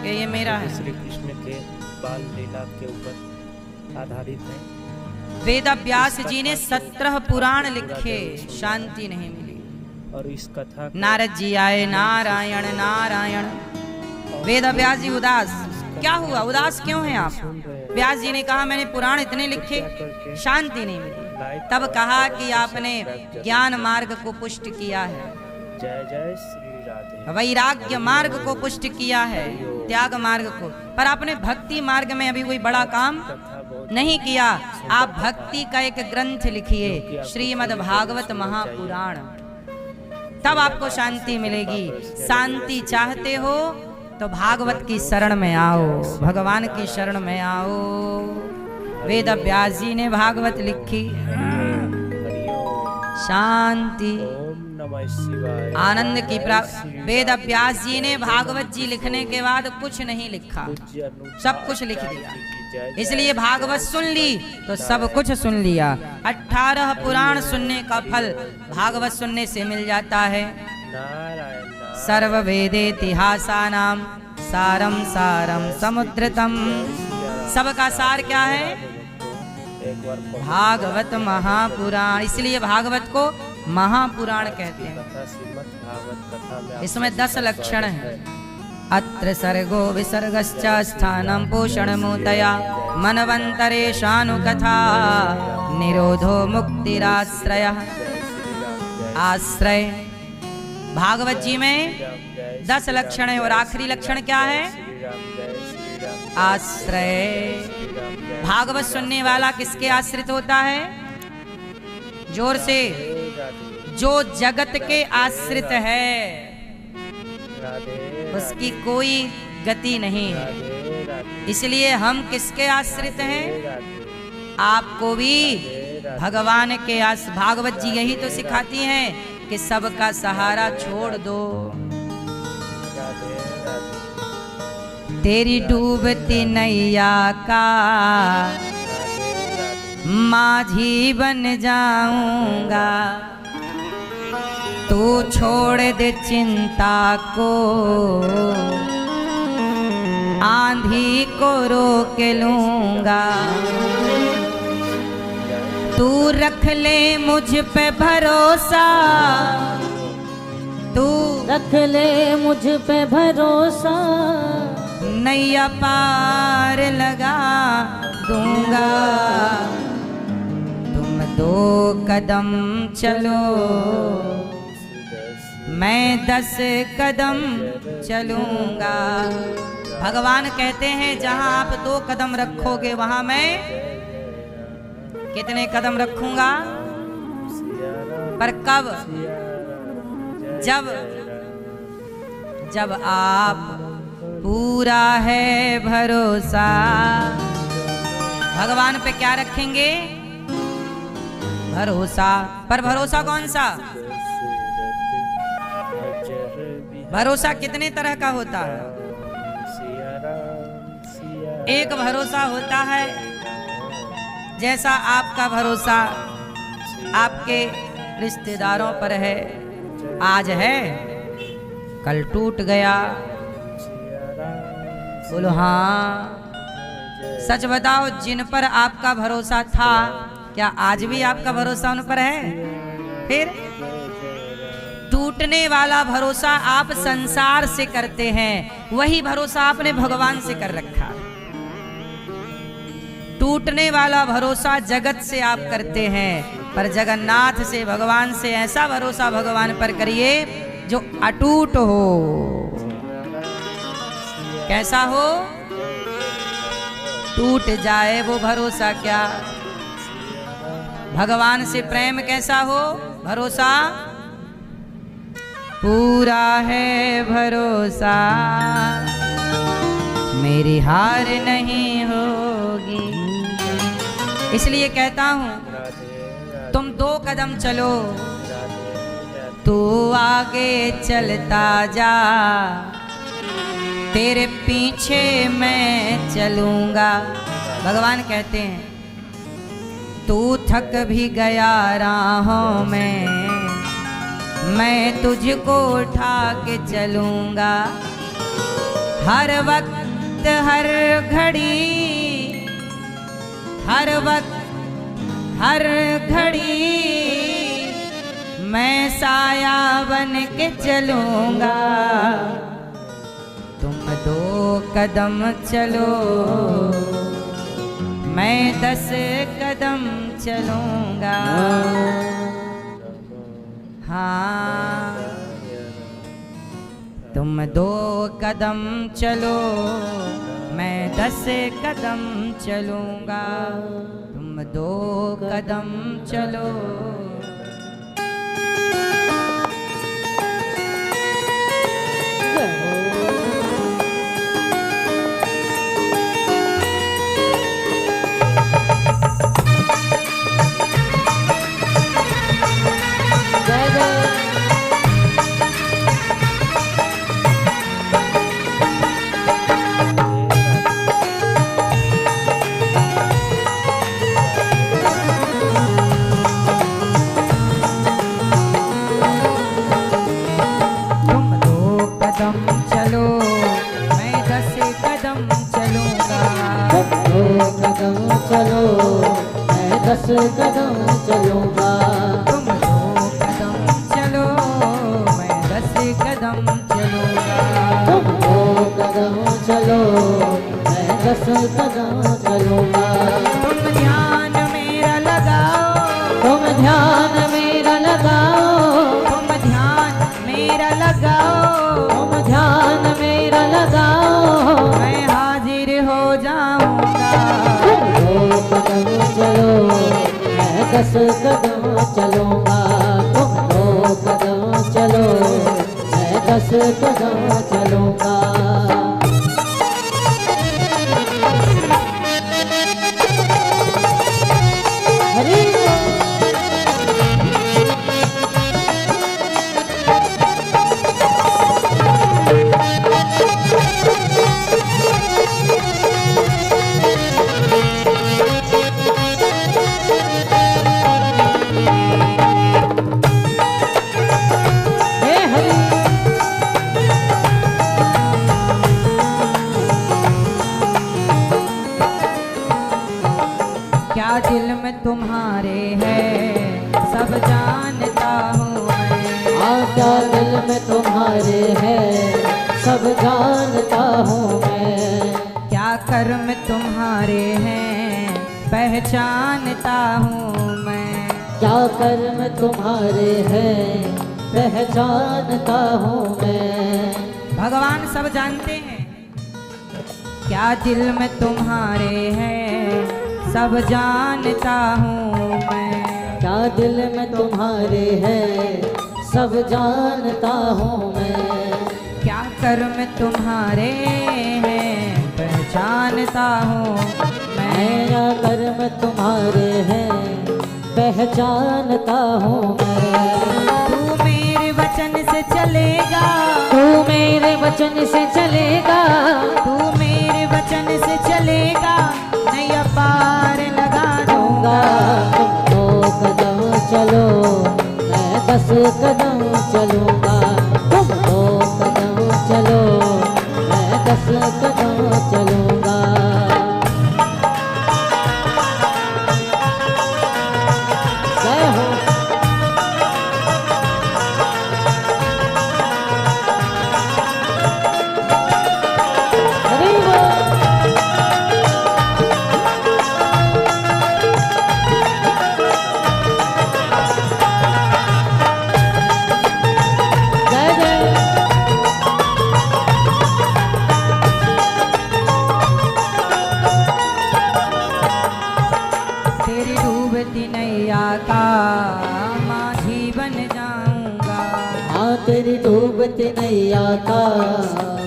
A: कि ये मेरा है?
C: श्री कृष्ण के बाल लीला के ऊपर आधारित है।
A: वेद व्यास जी ने 17 पुराण लिखे, शांति नहीं मिली।
C: और इस कथा को
A: नारद जी आए, नारायण नारायण। वेद व्यास जी उदास, क्या हुआ? उदास क्यों हैं आप? व्यास जी ने कहा मैंने पुराण इतने लिखे, शांति नहीं मिली। तब कहा कि आपने ज्ञान मार्ग को पुष्ट किया है,
C: जय जय श्री राधे।
A: वैराग्य मार्ग को पुष्ट किया है, त्याग मार्ग को, पर आपने भक्ति मार्ग में अभी कोई बड़ा काम
C: कथा बहुत
A: नहीं किया। आप भक्ति का एक ग्रंथ लिखिए, श्रीमद् भागवत महापुराण, तब आपको शांति मिलेगी। शांति चाहते हो तो भागवत की शरण में आओ, भगवान की शरण में आओ। वेद व्यास जी ने भागवत लिखी,
C: हरिओम।
A: शांति
C: ओम नमः शिवाय।
A: आनंद की प्राप्ति। वेद व्यास जी ने भागवत जी लिखने के बाद कुछ नहीं लिखा, सब कुछ लिख दिया। इसलिए भागवत सुन ली तो सब कुछ सुन लिया। 18 पुराण सुनने का फल भागवत सुनने से मिल जाता है।
C: नारायण
A: सर्व वेदेतिहासानां सारम सारम समुद्रतम। सबका सार क्या है?
C: एक बार
A: भागवत महापुराण। इसलिए भागवत को महापुराण कहते हैं।
C: कथा श्रीमद् भागवत कथा में आप
A: इसमें 10 लक्षण हैं। अत्र सर्गो विसर्गश्च स्थानं पोषणमुतया मनवन्तरेशानुकथा निरोधो मुक्तिराश्रयः। आश्रय भागवत जी में 10 लक्षण है, और आखिरी लक्षण क्या है? आश्रय। भागवत सुनने वाला किसके आश्रित होता है? जोर से, जो जगत के आश्रित है उसकी कोई गति नहीं है। इसलिए हम किसके आश्रित हैं? आपको भी भगवान के भागवत जी यही तो सिखाती हैं कि सबका सहारा छोड़ दो। तेरी डूबती नैया का माझी बन जाऊंगा, तू छोड़ दे चिंता को, आंधी को रोक लूंगा। तू रख ले मुझ पे भरोसा, तू
B: रख ले मुझ पे भरोसा,
A: नैया पार लगा दूंगा। तुम 2 कदम चलो, मैं 10 कदम चलूंगा। भगवान कहते हैं जहां आप 2 कदम रखोगे वहां मैं कितने कदम रखूंगा? पर कब? जब आप पूरा है भरोसा। भगवान पे क्या रखेंगे? भरोसा। पर भरोसा कौन सा? भरोसा कितने तरह का होता है? एक भरोसा होता है जैसा आपका भरोसा आपके रिश्तेदारों पर है, आज है कल टूट गया। बोलो हाँ। सच बताओ, जिन पर आपका भरोसा था क्या आज भी आपका भरोसा उन पर है? फिर टूटने वाला भरोसा आप संसार से करते हैं, वही भरोसा आपने भगवान से कर रखा। टूटने वाला भरोसा जगत से आप करते हैं, पर जगन्नाथ से, भगवान से ऐसा भरोसा भगवान पर करिए जो अटूट हो। कैसा हो? टूट जाए वो भरोसा क्या? भगवान से प्रेम कैसा हो? भरोसा पूरा है भरोसा, मेरी हार नहीं होगी। इसलिए कहता हूं तुम 2 कदम चलो, तू आगे चलता जा, तेरे पीछे मैं चलूंगा। भगवान कहते हैं तू थक भी गया राहों में, मैं तुझको उठा के चलूंगा। हर वक्त हर घड़ी, हर वक्त हर घड़ी मैं साया बन के चलूंगा। तुम 2 कदम चलो, मैं 10 कदम चलूंगा। हाँ, तुम 2 कदम चलो, मैं 10 कदम चलूंगा। तुम 2 कदम चलो।
B: चलो मैं 10 कदम चलूंगा।
A: तुम 2 कदम चलो, मैं 10 कदम चलूंगा।
B: तुम 2 कदम चलो, मैं 10 कदम चलूंगा।
A: तुम ध्यान मेरा लगाओ,
B: तुम ध्यान मेरा लगाओ,
A: तुम ध्यान मेरा लगाओ,
B: तुम ध्यान मेरा लगाओ।
A: मैं हाजिर हो जाऊंगा।
B: 2 कदम चलो, मैं 10 कदम चलूंगा। तुम 2 कदम चलो, मैं 10 कदम चलूंगा। हरी
A: क्या दिल में तुम्हारे है सब जानता हूँ मैं।
B: क्या दिल में तुम्हारे है सब जानता हूँ मैं।
A: क्या कर्म तुम्हारे हैं पहचानता हूँ मैं।
B: क्या कर्म तुम्हारे हैं पहचानता हूँ मैं।
A: भगवान सब जानते हैं। क्या दिल में तुम्हारे हैं सब जानता हूँ मैं।
B: क्या दिल में तुम्हारे है सब जानता हूँ मैं।
A: क्या कर्म तुम्हारे हैं पहचानता हूँ मैं।
B: क्या कर्म तुम्हारे हैं पहचानता हूँ मैं।
A: तू मेरे वचन से चलेगा,
B: तू मेरे वचन से चलेगा।
A: तू मेरे वचन से चलेगा, नैया पार लगा दूंगा।
B: तुम 2 कदम चलो, मैं 10 कदम चलूंगा। तुम 2 कदम चलो, मैं 10 कदम चलूंगा। जय हो। हरि बोल। जय जय।
A: तेरी डूबती नैया का माझी बन जाऊंगा।
B: हाँ तेरी डूबती नैया का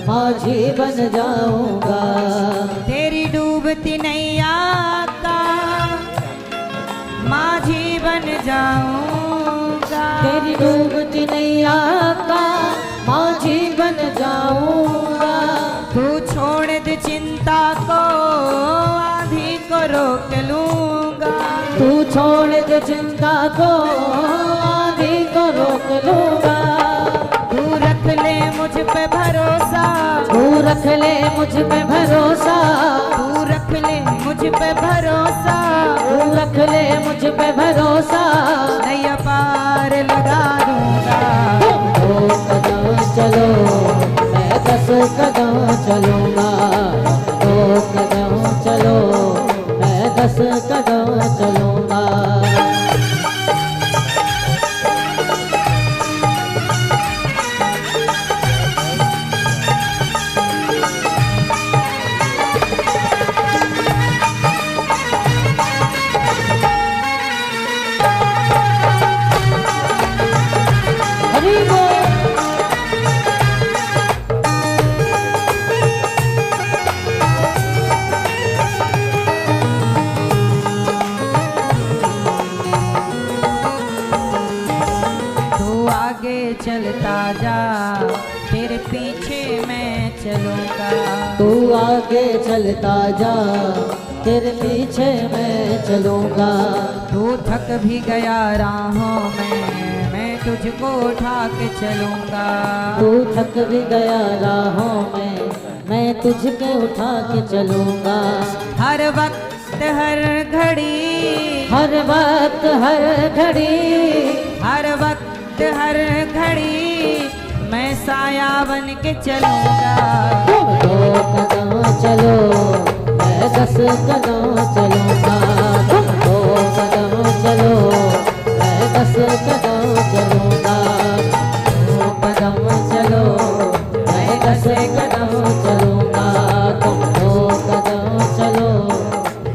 B: माझी बन जाऊंगा।
A: तेरी डूबती नैया का माझी बन जाऊंगा।
B: तेरी डूबती नैया का माझी बन जाऊंगा।
A: तू छोड़ दे चिंता को, आंधी को रोक लूंगा।
B: तू छोड़ दे चिंता को, आंधी को रोक लूंगा।
A: तू रख ले मुझ पे भरोसा,
B: तू रख ले मुझ पे भरोसा।
A: तू रख ले मुझ पे भरोसा,
B: तू रख ले मुझ पे भरोसा।
A: नैया पार लगा दूंगा।
B: दो कदम चलो मैं 10 कदम चलूंगा। दो कदम चलो मैं 10 कदम चलूंगा। हरि बोल।
A: तू आगे चलता जा, तेरे पीछे मैं चलूंगा।
B: तू आगे चलता जा, तेरे पीछे मैं चलूंगा।
A: तू थक भी गया राहों में, मैं तुझको उठा के चलूंगा।
B: तू थक भी गया राहों में, मैं तुझके उठा के चलूंगा।
A: हर वक्त हर घड़ी,
B: हर वक्त हर घड़ी,
A: हर वक्त हर घड़ी मैं साया बन के चलूंगा।
B: तुम 2 कदम चलो मैं 10 कदम चलूंगा। तुम 2 कदम चलो मैं 10 कदम चलूंगा। 2 कदम चलो मैं 10 कदम चलूंगा। तुम 2 कदम चलो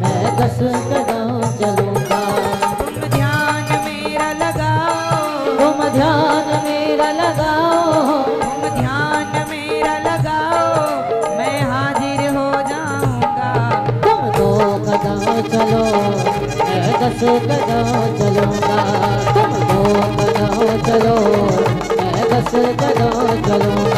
B: मैं 10 कदम चलूंगा।
A: तुम ध्यान मेरा लगाओ,
B: तुम ध्यान मेरा लगाओ।
A: तुम ध्यान मेरा लगाओ, मैं हाजिर हो जाऊंगा।
B: तुम 2 कदम चलो मैं 10 कदम चलूंगा। तुम 2 कदम चलो मैं 10 कदम चलूंगा।